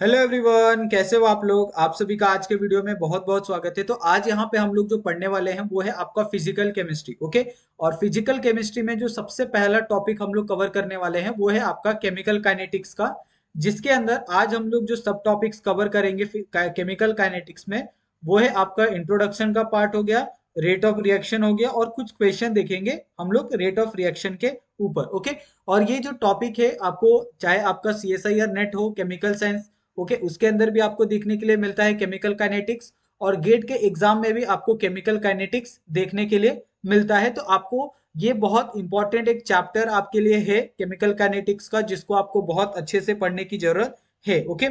Hello everyone, कैसे हो आप लोग। आप सभी का आज के वीडियो में बहुत बहुत स्वागत है। तो आज यहाँ पे हम लोग जो पढ़ने वाले हैं वो है आपका फिजिकल केमिस्ट्री। ओके। और फिजिकल केमिस्ट्री में जो सबसे पहला टॉपिक हम लोग कवर करने वाले हैं वो है आपका केमिकल काइनेटिक्स का, जिसके अंदर आज हम लोग जो सब टॉपिक्स कवर करेंगे केमिकल काइनेटिक्स में वो है आपका इंट्रोडक्शन का पार्ट हो गया, रेट ऑफ रिएक्शन हो गया और कुछ क्वेश्चन देखेंगे हम लोग रेट ऑफ रिएक्शन के ऊपर। ओके। और ये जो टॉपिक है आपको चाहे आपका CSIR नेट हो, केमिकल साइंस, ओके, उसके अंदर भी आपको देखने के लिए मिलता है केमिकल काइनेटिक्स, और गेट के एग्जाम में भी आपको केमिकल काइनेटिक्स देखने के लिए मिलता है। तो आपको ये बहुत इंपॉर्टेंट एक चैप्टर आपके लिए है केमिकल काइनेटिक्स का, जिसको आपको बहुत अच्छे से पढ़ने की जरूरत है। ओके।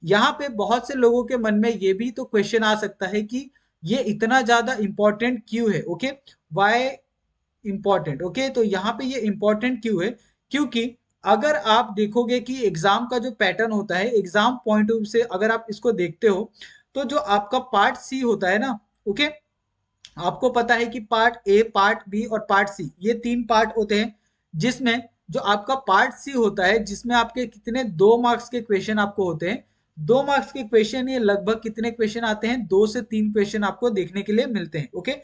यहाँ पे बहुत से लोगों के मन में ये भी तो क्वेश्चन आ सकता है कि ये इतना ज्यादा इंपॉर्टेंट क्यों है। ओके। Why important. ओके। तो यहाँ पे ये इंपॉर्टेंट क्यों है, क्योंकि अगर आप देखोगे कि एग्जाम का जो पैटर्न होता है, एग्जाम पॉइंट ऑफ से अगर आप इसको देखते हो, तो जो आपका पार्ट सी होता है ना, ओके, आपको पता है कि पार्ट ए, पार्ट बी और पार्ट सी, ये तीन पार्ट होते हैं। जिसमें जो आपका पार्ट सी होता है, जिसमें आपके कितने 2 मार्क्स के क्वेश्चन आपको होते हैं। 2 मार्क्स के क्वेश्चन, ये लगभग कितने क्वेश्चन आते हैं, 2 से 3 क्वेश्चन आपको देखने के लिए मिलते हैं। ओके।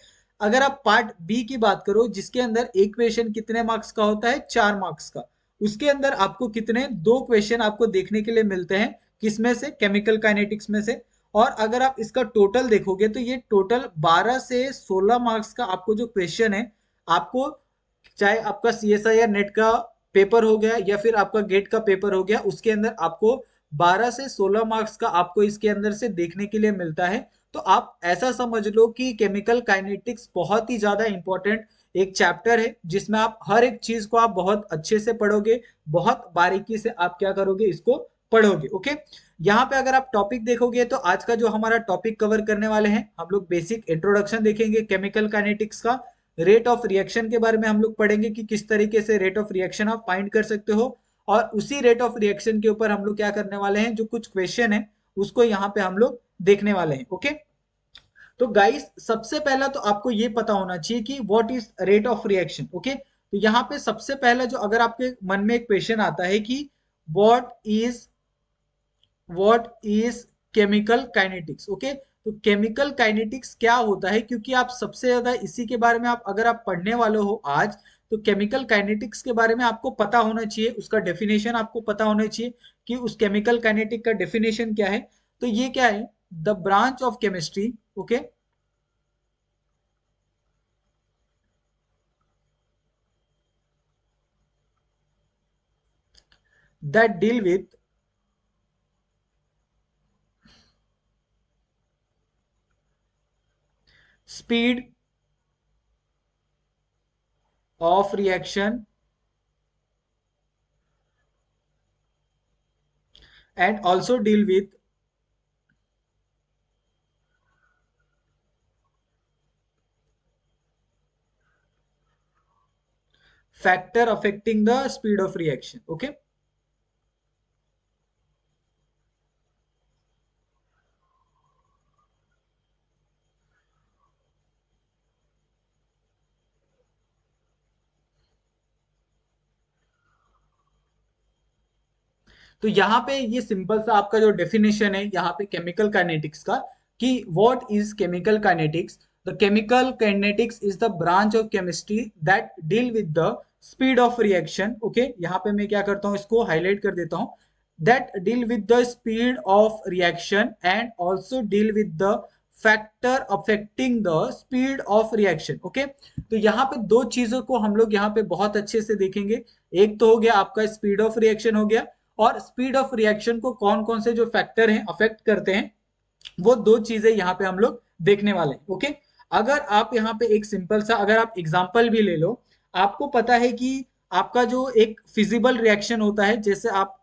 अगर आप पार्ट बी की बात करो, जिसके अंदर एक क्वेश्चन कितने मार्क्स का होता है, 4 मार्क्स का, उसके अंदर आपको कितने 2 क्वेश्चन आपको देखने के लिए मिलते हैं, किसमें से, केमिकल काइनेटिक्स में से। और अगर आप इसका टोटल देखोगे तो ये टोटल 12 से 16 मार्क्स का आपको जो क्वेश्चन है, आपको चाहे आपका CSIR नेट का पेपर हो गया या फिर आपका गेट का पेपर हो गया, उसके अंदर आपको 12 से 16 मार्क्स का आपको इसके अंदर से देखने के लिए मिलता है। तो आप ऐसा समझ लो कि केमिकल काइनेटिक्स बहुत ही ज्यादा इंपॉर्टेंट एक चैप्टर है, जिसमें आप हर एक चीज को आप बहुत अच्छे से पढ़ोगे, बहुत बारीकी से आप क्या करोगे, इसको पढ़ोगे। ओके। यहाँ पे अगर आप टॉपिक देखोगे तो आज का जो हमारा टॉपिक कवर करने वाले हैं, हम लोग बेसिक इंट्रोडक्शन देखेंगे केमिकल काइनेटिक्स का, रेट ऑफ रिएक्शन के बारे में हम लोग पढ़ेंगे कि किस तरीके से रेट ऑफ रिएक्शन आप फाइंड कर सकते हो। और उसी रेट ऑफ रिएक्शन के ऊपर हम लोग क्या करने वाले हैं, जो कुछ क्वेश्चन है उसको यहाँ पे हम लोग देखने वाले हैं। ओके। तो गाइस, सबसे पहला तो आपको ये पता होना चाहिए कि what is rate of reaction. Okay. तो यहाँ पे सबसे पहला जो अगर आपके मन में एक क्वेश्चन आता है कि what is what is chemical kinetics. Okay. तो केमिकल काइनेटिक्स क्या होता है, क्योंकि आप सबसे ज्यादा इसी के बारे में आप अगर आप पढ़ने वाले हो आज, तो केमिकल काइनेटिक्स के बारे में आपको पता होना चाहिए, उसका डेफिनेशन आपको पता होना चाहिए कि उस केमिकल काइनेटिक का डेफिनेशन क्या है। तो ये क्या है, the branch of chemistry, okay, that deal with speed of reaction and also deal with factor affecting the speed of reaction। okay। तो यहाँ पे ये सिंपल सा आपका जो डेफिनेशन है यहाँ पे केमिकल काइनेटिक्स का, कि what is chemical kinetics. The chemical kinetics is the branch of chemistry that deal with the speed of reaction. Okay. यहाँ पे मैं क्या करता हूँ, इसको हाईलाइट कर देता हूँ, that deal with the speed of reaction and also deal with the factor affecting the speed of reaction. Okay. तो यहाँ पे दो चीजों को हम लोग यहाँ पे बहुत अच्छे से देखेंगे। एक तो हो गया आपका स्पीड ऑफ रिएक्शन हो गया, और स्पीड ऑफ रिएक्शन को कौन कौन से जो फैक्टर हैं अफेक्ट करते हैं, वो दो चीजें यहाँ पे हम लोग देखने वाले हैं। ओके। अगर आप यहाँ पे एक सिंपल सा अगर आप एग्जांपल भी ले लो, आपको पता है कि आपका जो एक फिजिबल रिएक्शन होता है, जैसे आप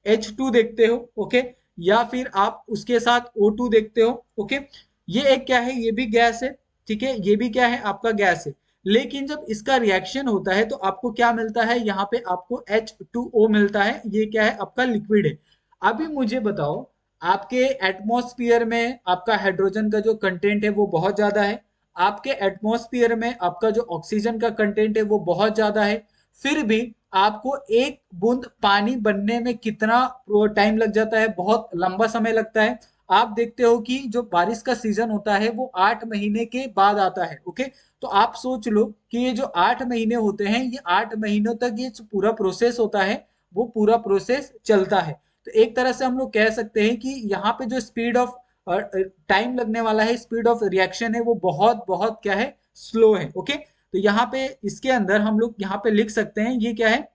H2 देखते हो, ओके, या फिर आप उसके साथ O2 देखते हो, ओके, ये एक क्या है, ये भी गैस है, ठीक है, ये भी क्या है, आपका गैस है। लेकिन जब इसका रिएक्शन होता है तो आपको क्या मिलता है, यहाँ पे आपको H2O मिलता है, ये क्या है, आपका लिक्विड है। अभी मुझे बताओ, आपके एटमॉस्फेयर में आपका हाइड्रोजन का जो कंटेंट है वो बहुत ज्यादा है, आपके एटमॉस्फेयर में आपका जो ऑक्सीजन का कंटेंट है वो बहुत ज्यादा है, फिर भी आपको एक बूंद पानी बनने में कितना टाइम लग जाता है, बहुत लंबा समय लगता है। आप देखते हो कि जो बारिश का सीजन होता है वो 8 महीने के बाद आता है। ओके, तो आप सोच लो कि ये जो 8 महीने होते हैं, ये 8 महीनों तक ये जो पूरा प्रोसेस होता है वो पूरा प्रोसेस चलता है। तो एक तरह से हम लोग कह सकते हैं कि यहाँ पे जो स्पीड ऑफ टाइम लगने वाला है, स्पीड ऑफ रिएक्शन है, वो बहुत बहुत क्या है, स्लो है। ओके, तो यहाँ पे इसके अंदर हम लोग यहाँ पे लिख सकते हैं ये क्या है,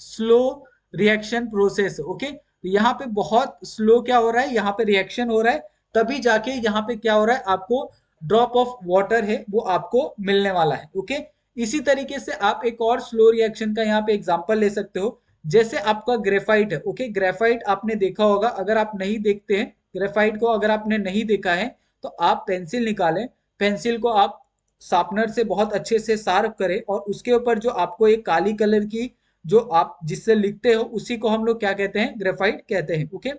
स्लो रिएक्शन प्रोसेस। ओके, तो यहाँ पे बहुत स्लो क्या हो रहा है, यहाँ पे रिएक्शन हो रहा है, तभी जाके यहाँ पे क्या हो रहा है, आपको ड्रॉप ऑफ वाटर है वो आपको मिलने वाला है। ओके, इसी तरीके से आप एक और स्लो रिएक्शन का यहाँ पे एग्जांपल ले सकते हो, जैसे आपका ग्रेफाइट है। ओके, ग्रेफाइट आपने देखा होगा, अगर आप नहीं देखते हैं ग्रेफाइट को, अगर आपने नहीं देखा है तो आप पेंसिल निकालें, पेंसिल को आप शार्पनर से बहुत अच्छे से शार्प करें और उसके ऊपर जो आपको एक काली कलर की जो आप जिससे लिखते हो उसी को हम लोग क्या कहते हैं, ग्रेफाइट कहते हैं। ओके,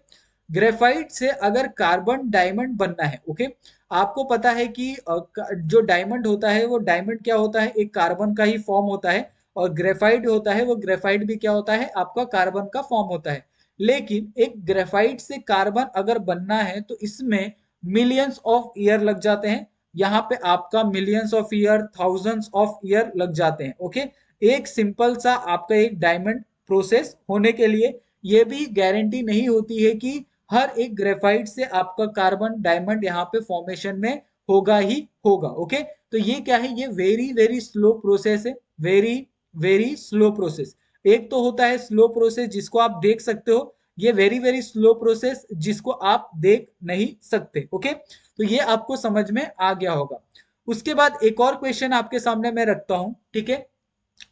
ग्रेफाइट से अगर कार्बन डायमंड बनना है, ओके, आपको पता है कि जो डायमंड होता है वो डायमंड क्या होता है, एक कार्बन का ही फॉर्म होता है, और ग्रेफाइट होता है वो ग्रेफाइट भी क्या होता है, आपका कार्बन का फॉर्म होता है। लेकिन एक ग्रेफाइट से कार्बन अगर बनना है तो इसमें मिलियंस ऑफ ईयर लग जाते हैं, यहाँ पे आपका millions of year, thousands of year लग जाते हैं। ओके, एक सिंपल सा आपका एक डायमंड प्रोसेस होने के लिए। ये भी गारंटी नहीं होती है कि हर एक ग्रेफाइट से आपका कार्बन डायमंड यहाँ पे फॉर्मेशन में होगा ही होगा। ओके, तो ये क्या है, ये वेरी वेरी स्लो प्रोसेस है, वेरी वेरी स्लो प्रोसेस। एक तो होता है स्लो प्रोसेस जिसको आप देख सकते हो, ये वेरी वेरी स्लो प्रोसेस जिसको आप देख नहीं सकते। ओके, तो ये आपको समझ में आ गया होगा। उसके बाद एक और क्वेश्चन आपके सामने मैं रखता हूं, ठीक है।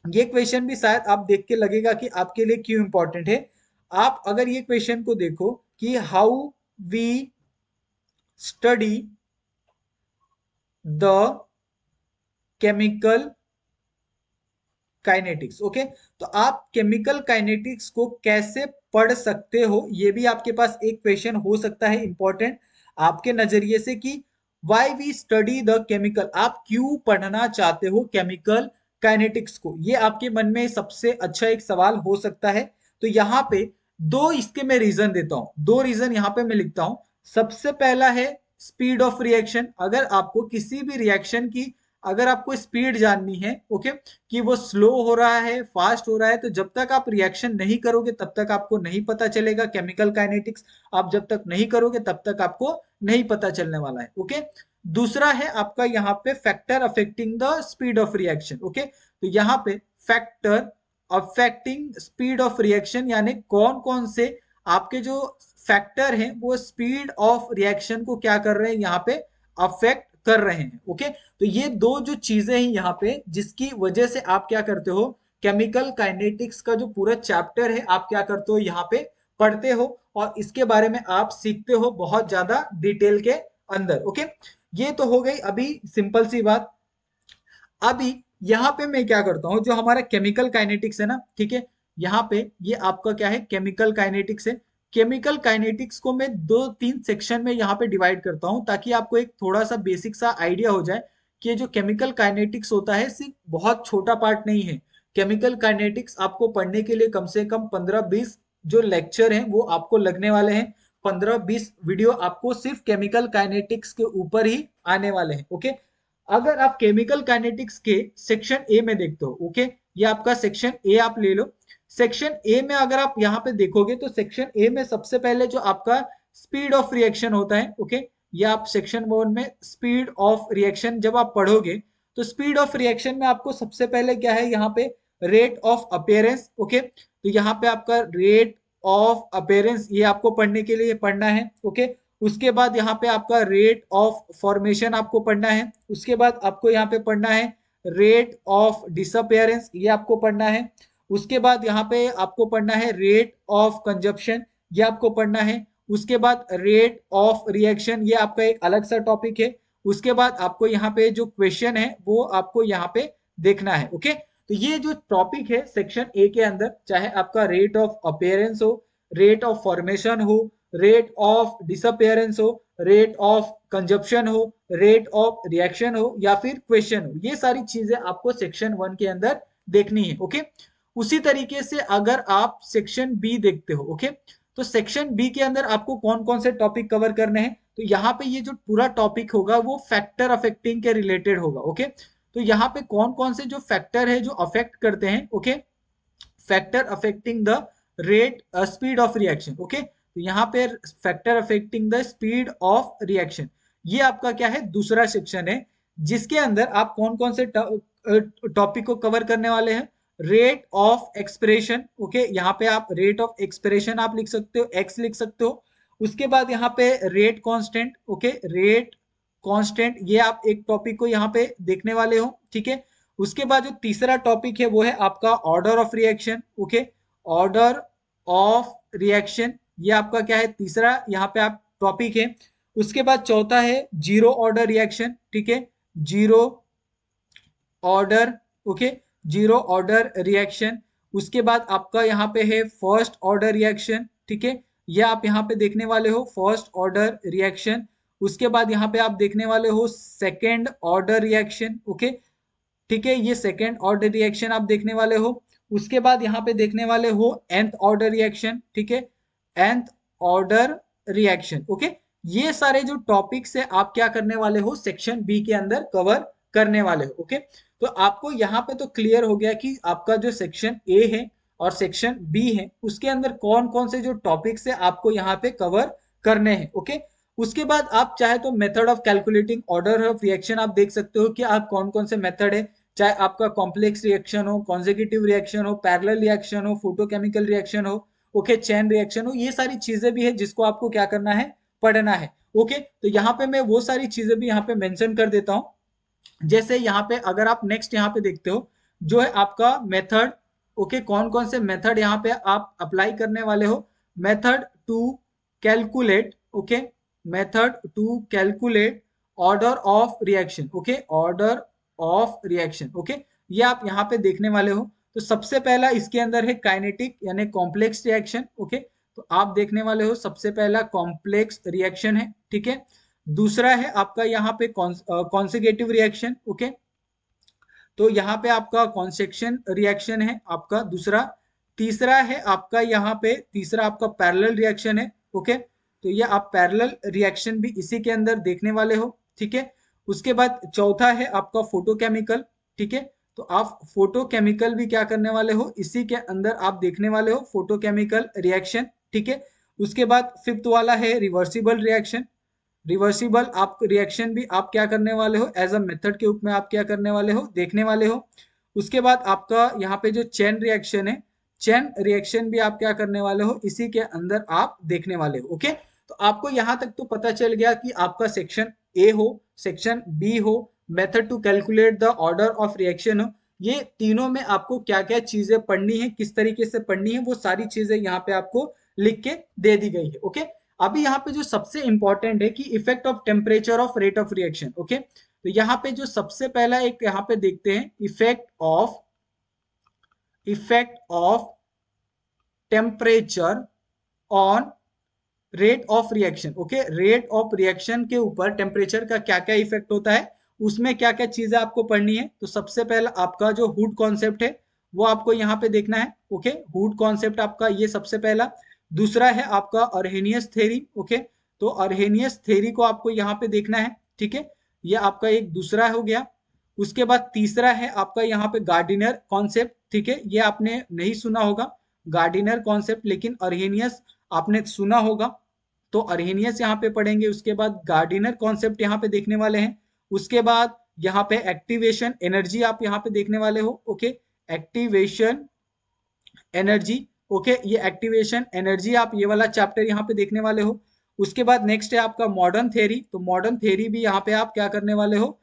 ये क्वेश्चन भी शायद आप देख के लगेगा कि आपके लिए क्यों इंपॉर्टेंट है। आप अगर ये क्वेश्चन को देखो कि how we study the chemical kinetics. Okay, तो आप केमिकल काइनेटिक्स को कैसे पढ़ सकते हो, ये भी आपके पास एक क्वेश्चन हो सकता है इंपॉर्टेंट आपके नजरिए से कि why we study the chemical, आप क्यों पढ़ना चाहते हो केमिकल काइनेटिक्स को, ये आपके मन में सबसे अच्छा एक सवाल हो सकता है। तो यहाँ पे दो इसके मैं रीजन देता हूँ, दो रीजन यहाँ पे मैं लिखता हूँ। सबसे पहला है स्पीड ऑफ रिएक्शन, अगर आपको किसी भी रिएक्शन की अगर आपको स्पीड जाननी है, ओके, कि वो स्लो हो रहा है, फास्ट हो रहा है, तो जब तक आप रिएक्शन नहीं करोगे तब तक आपको नहीं पता चलेगा केमिकल काइनेटिक्स। आप जब तक नहीं करोगे तब तक आपको नहीं पता चलने वाला है। ओके, दूसरा है आपका यहाँ पे factor affecting the speed of reaction. Okay, तो यहाँ पे factor affecting speed of reaction, यानी कौन कौन से आपके जो फैक्टर हैं वो स्पीड ऑफ रिएक्शन को क्या कर रहे हैं, यहाँ पे अफेक्ट कर रहे हैं। ओके, तो ये दो जो चीजें हैं यहाँ पे जिसकी वजह से आप क्या करते हो, केमिकल काइनेटिक्स का जो पूरा चैप्टर है आप क्या करते हो, यहाँ पे पढ़ते हो और इसके बारे में आप सीखते हो बहुत ज्यादा डिटेल के अंदर। ओके, ये तो हो गई अभी सिंपल सी बात। अभी यहाँ पे मैं क्या करता हूँ, जो हमारा केमिकल काइनेटिक्स है ना, ठीक है, यहाँ पे ये आपका क्या है, केमिकल काइनेटिक्स है। केमिकल काइनेटिक्स को मैं दो तीन सेक्शन में यहाँ पे डिवाइड करता हूँ ताकि आपको एक थोड़ा सा बेसिक सा आइडिया हो जाए कि ये जो केमिकल काइनेटिक्स होता है सिर्फ बहुत छोटा पार्ट नहीं है। केमिकल काइनेटिक्स आपको पढ़ने के लिए कम से कम 15-20 जो लेक्चर हैं वो आपको लगने वाले हैं, 15-20 वीडियो आपको सिर्फ केमिकल काइनेटिक्स के ऊपर ही आने वाले हैं। ओके, अगर आप केमिकल काइनेटिक्स के सेक्शन ए में देखते हो, ओके, ये आपका सेक्शन ए आप ले लो। सेक्शन ए में अगर आप यहाँ पे देखोगे तो सेक्शन ए में सबसे पहले जो आपका स्पीड ऑफ रिएक्शन होता है, ओके, ये आप सेक्शन 1 में स्पीड ऑफ रिएक्शन जब आप पढ़ोगे तो स्पीड ऑफ रिएक्शन में आपको सबसे पहले क्या है, यहाँ पे रेट ऑफ अपेयरेंस। ओके, तो यहाँ पे आपका रेट ऑफ अपेयरेंस ये आपको पढ़ने के लिए पढ़ना है। ओके, उसके बाद यहाँ पे आपका रेट ऑफ फॉर्मेशन आपको पढ़ना है। उसके बाद आपको यहाँ पे पढ़ना है रेट ऑफ डिसअपेयरेंस, ये आपको पढ़ना है। उसके बाद यहाँ पे आपको पढ़ना है रेट ऑफ कंजप्शन, ये आपको पढ़ना है। उसके बाद रेट ऑफ रिएक्शन, ये आपका एक अलग सा टॉपिक है। उसके बाद आपको यहाँ पे जो क्वेश्चन है वो आपको यहाँ पे देखना है। ओके, तो ये जो टॉपिक है सेक्शन ए के अंदर, चाहे आपका रेट ऑफ अपेयरेंस हो, रेट ऑफ फॉर्मेशन हो, रेट ऑफ डिसअपेयरेंस हो, रेट ऑफ कंजप्शन हो, रेट ऑफ रिएक्शन हो या फिर क्वेश्चन हो, ये सारी चीजें आपको सेक्शन 1 के अंदर देखनी है। ओके, उसी तरीके से अगर आप सेक्शन बी देखते हो, ओके, तो सेक्शन बी के अंदर आपको कौन कौन से टॉपिक कवर करने हैं, तो यहाँ पे ये जो पूरा टॉपिक होगा वो फैक्टर अफेक्टिंग के रिलेटेड होगा, ओके। तो यहाँ पे कौन कौन से जो फैक्टर है जो अफेक्ट करते हैं, okay, factor affecting the rate speed of reaction, okay. तो यहाँ पे factor affecting the speed of reaction, ये आपका क्या है, दूसरा सेक्शन है, जिसके अंदर आप कौन कौन से टॉपिक को कवर करने वाले हैं, रेट ऑफ एक्सप्रेशन, ओके, यहाँ पे आप रेट ऑफ एक्सप्रेशन आप लिख सकते हो, एक्स लिख सकते हो। उसके बाद यहाँ पे rate constant, okay, rate constant, ये आप एक टॉपिक को यहाँ पे देखने वाले हो, ठीक है। उसके बाद जो तीसरा टॉपिक है वो है आपका order of reaction, okay, order of reaction, ये आपका क्या है, तीसरा यहाँ पे आप टॉपिक है। उसके बाद चौथा है जीरो ऑर्डर रिएक्शन, ठीक है, zero order, okay, zero order reaction. उसके बाद आपका यहाँ पे है फर्स्ट ऑर्डर रिएक्शन, ठीक है, ये आप यहाँ पे देखने वाले हो फर्स्ट ऑर्डर रिएक्शन। उसके बाद यहाँ पे आप देखने वाले हो सेकेंड ऑर्डर रिएक्शन, ओके, ठीक है, ये सेकेंड ऑर्डर रिएक्शन आप देखने वाले हो। उसके बाद यहाँ पे देखने वाले हो nth ऑर्डर रिएक्शन, ठीक है, nth ऑर्डर रिएक्शन, ओके। ये सारे जो टॉपिक्स है आप क्या करने वाले हो, सेक्शन बी के अंदर कवर करने वाले हो, ओके। तो आपको यहाँ पे तो क्लियर हो गया कि आपका जो सेक्शन ए है और सेक्शन बी है उसके अंदर कौन कौन से जो टॉपिक्स है आपको यहाँ पे कवर करने हैं, ओके। उसके बाद आप चाहे तो method of calculating order of reaction आप देख सकते हो कि आप कौन कौन से मेथड है, चाहे आपका कॉम्प्लेक्स रिएक्शन हो, कॉन्जिक्यूटिव रिएक्शन हो, पैरेलल रिएक्शन हो, फोटोकेमिकल रिएक्शन हो, ओके, चेन रिएक्शन हो, ये सारी चीजें भी है जिसको आपको क्या करना है, पढ़ना है, ओके। तो यहाँ पे मैं वो सारी चीजें भी यहाँ पे मेंशन कर देता हूँ। जैसे यहाँ पे अगर आप नेक्स्ट यहाँ पे देखते हो जो है आपका मेथड, ओके, कौन कौन से मेथड यहाँ पे आप अप्लाई करने वाले हो, method to calculate, okay, method to calculate order of reaction, okay, order of reaction, okay, ये आप यहाँ पे देखने वाले हो। तो सबसे पहला इसके अंदर है काइनेटिक यानी कॉम्प्लेक्स रिएक्शन, ओके, तो आप देखने वाले हो सबसे पहला कॉम्प्लेक्स रिएक्शन है, ठीक है। दूसरा है आपका यहाँ पे कॉन्सेकेटिव रिएक्शन, ओके, तो यहाँ पे आपका कॉन्सेक्शन रिएक्शन है आपका दूसरा। तीसरा है आपका यहाँ पे, तीसरा आपका पैरेलल रिएक्शन है, ओके, तो ये आप पैरेलल रिएक्शन भी इसी के अंदर देखने वाले हो, ठीक है। उसके बाद चौथा है आपका फोटोकेमिकल, ठीक है, तो आप फोटोकेमिकल भी क्या करने वाले हो, इसी के अंदर आप देखने वाले हो फोटोकेमिकल रिएक्शन, ठीक है। उसके बाद फिफ्थ वाला है रिवर्सिबल रिएक्शन, रिवर्सिबल आप रिएक्शन भी आप क्या करने वाले हो, एज अ मेथड के रूप में आप क्या करने वाले हो, देखने वाले हो। उसके बाद आपका यहाँ पे जो चेन रिएक्शन है, चेन रिएक्शन भी आप क्या करने वाले हो, इसी के अंदर आप देखने वाले हो, ओके। तो आपको यहाँ तक तो पता चल गया कि आपका सेक्शन ए हो, सेक्शन बी हो, method to calculate the order of reaction हो, ये तीनों में आपको क्या क्या चीजें पढ़नी है, किस तरीके से पढ़नी है, वो सारी चीजें यहाँ पे आपको लिख के दे दी गई है, ओके। अभी यहाँ पे जो सबसे इंपॉर्टेंट है कि effect of temperature of rate of reaction, okay. तो यहाँ पे जो सबसे पहला एक यहाँ पे देखते हैं effect of temperature on rate of reaction, okay, rate of reaction के ऊपर टेम्परेचर का क्या क्या इफेक्ट होता है, उसमें क्या क्या चीजें आपको पढ़नी है। तो सबसे पहला आपका जो हुड कॉन्सेप्ट है वो आपको यहाँ पे देखना है, ओके, हुड कॉन्सेप्ट आपका ये सबसे पहला। दूसरा है आपका अर्हेनियस थ्योरी, ओके, तो अर्हेनियस थ्योरी को आपको यहाँ पे देखना है, ठीक है, ये आपका एक दूसरा हो गया। उसके बाद तीसरा है आपका यहाँ पे गार्डिनर कॉन्सेप्ट, ठीक है, ये आपने नहीं सुना होगा गार्डिनर कॉन्सेप्ट, लेकिन अर्हेनियस आपने सुना होगा, तो अर्हेनियस यहाँ पे पढ़ेंगे। उसके बाद गार्डिनर कॉन्सेप्ट यहाँ पे देखने वाले हैं। उसके बाद यहाँ पे एक्टिवेशन एनर्जी आप यहाँ पे देखने वाले हो, ओके, एक्टिवेशन एनर्जी, ओके, ये एक्टिवेशन एनर्जी आप ये वाला चैप्टर यहाँ पे देखने वाले हो। उसके बाद नेक्स्ट है आपका मॉडर्न थ्योरी, तो मॉडर्न थ्योरी भी यहाँ पे आप क्या करने वाले हो,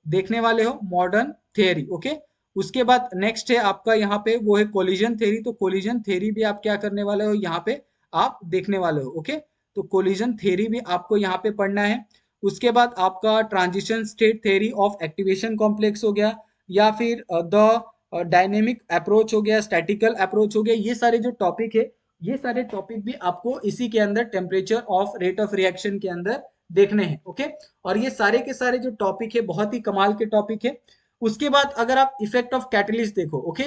देखने वाले हो मॉडर्न थ्योरी, ओके। उसके बाद नेक्स्ट है आपका यहाँ पे वो है कोलिजन थ्योरी, तो कोलिजन थ्योरी भी आप क्या करने वाले हो, यहाँ पे आप देखने वाले हो, ओके। तो कोलिजन थ्योरी भी आपको यहाँ पे पढ़ना है। उसके बाद आपका transition state theory of activation complex हो गया, या फिर द डायनेमिक अप्रोच हो गया, स्टैटिकल अप्रोच हो गया, ये सारे जो टॉपिक है ये सारे टॉपिक भी आपको इसी के अंदर temperature of rate of reaction के अंदर देखने हैं, ओके। और ये सारे के सारे जो टॉपिक है बहुत ही कमाल के टॉपिक है। उसके बाद अगर आप इफेक्ट ऑफ कैटलिस्ट देखो, ओके,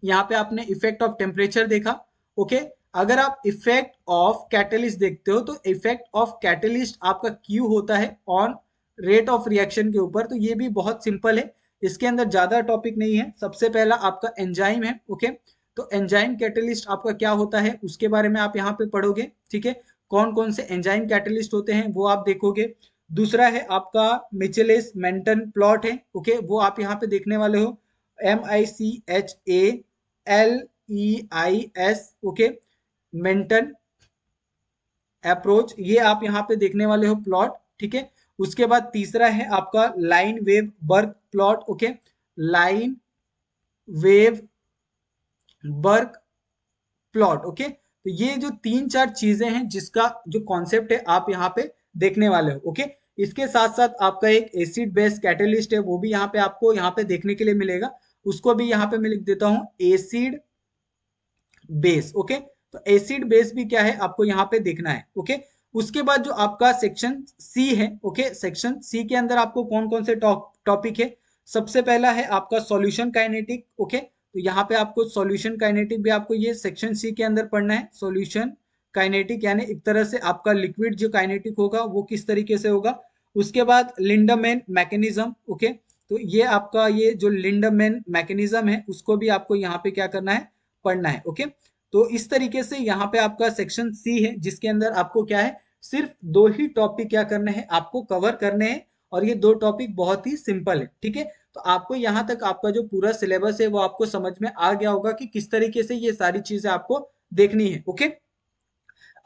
यहाँ पे आपने इफेक्ट ऑफ टेम्परेचर देखा। ओके, अगर आप इफेक्ट ऑफ कैटलिस्ट देखते हो तो इफेक्ट ऑफ कैटलिस्ट आपका क्यू होता है ऑन रेट ऑफ रिएक्शन के ऊपर। तो ये भी बहुत सिंपल है, इसके अंदर ज्यादा टॉपिक नहीं है। सबसे पहला आपका एंजाइम है। ओके, तो एंजाइम कैटलिस्ट आपका क्या होता है उसके बारे में आप यहाँ पे पढ़ोगे। ठीक है, कौन कौन से एंजाइम कैटलिस्ट होते हैं वो आप देखोगे। दूसरा है आपका मिचेलिस मेंटन प्लॉट है। ओके, वो आप यहाँ पे देखने वाले हो, MICHALEIS। ओके, मेंटन अप्रोच, ये आप यहाँ पे देखने वाले हो प्लॉट। ठीक है, उसके बाद तीसरा है आपका Lineweaver Burk plot. Okay, Lineweaver Burk plot. Okay, तो ये जो तीन चार चीजें हैं जिसका जो कॉन्सेप्ट है आप यहाँ पे देखने वाले हो। ओके, इसके साथ साथ आपका एक एसिड बेस कैटलिस्ट है, वो भी यहाँ पे आपको यहाँ पे देखने के लिए मिलेगा। उसको भी यहाँ पे मैं लिख देता हूँ, एसिड बेस। ओके, तो एसिड बेस भी क्या है आपको यहाँ पे देखना है। ओके, उसके बाद जो आपका सेक्शन सी है। ओके, सेक्शन सी के अंदर आपको कौन कौन से टॉपिक है। सबसे पहला है आपका सॉल्यूशन काइनेटिक। ओके, तो यहाँ पे आपको सॉल्यूशन काइनेटिक भी आपको ये सेक्शन सी के अंदर पढ़ना है। सॉल्यूशन काइनेटिक यानी एक तरह से आपका लिक्विड जो काइनेटिक होगा वो किस तरीके से होगा। उसके बाद लिंडमैन मैकेनिज्म। ओके, तो ये आपका ये जो लिंडमैन मैकेनिज्म है उसको भी आपको यहाँ पे क्या करना है, पढ़ना है। ओके, तो इस तरीके से यहाँ पे आपका सेक्शन सी है जिसके अंदर आपको क्या है, सिर्फ दो ही टॉपिक क्या करने हैं आपको कवर करने हैं, और ये दो टॉपिक बहुत ही सिंपल है। ठीक है, तो आपको यहाँ तक आपका जो पूरा सिलेबस है वो आपको समझ में आ गया होगा कि किस तरीके से ये सारी चीजें आपको देखनी है। ओके,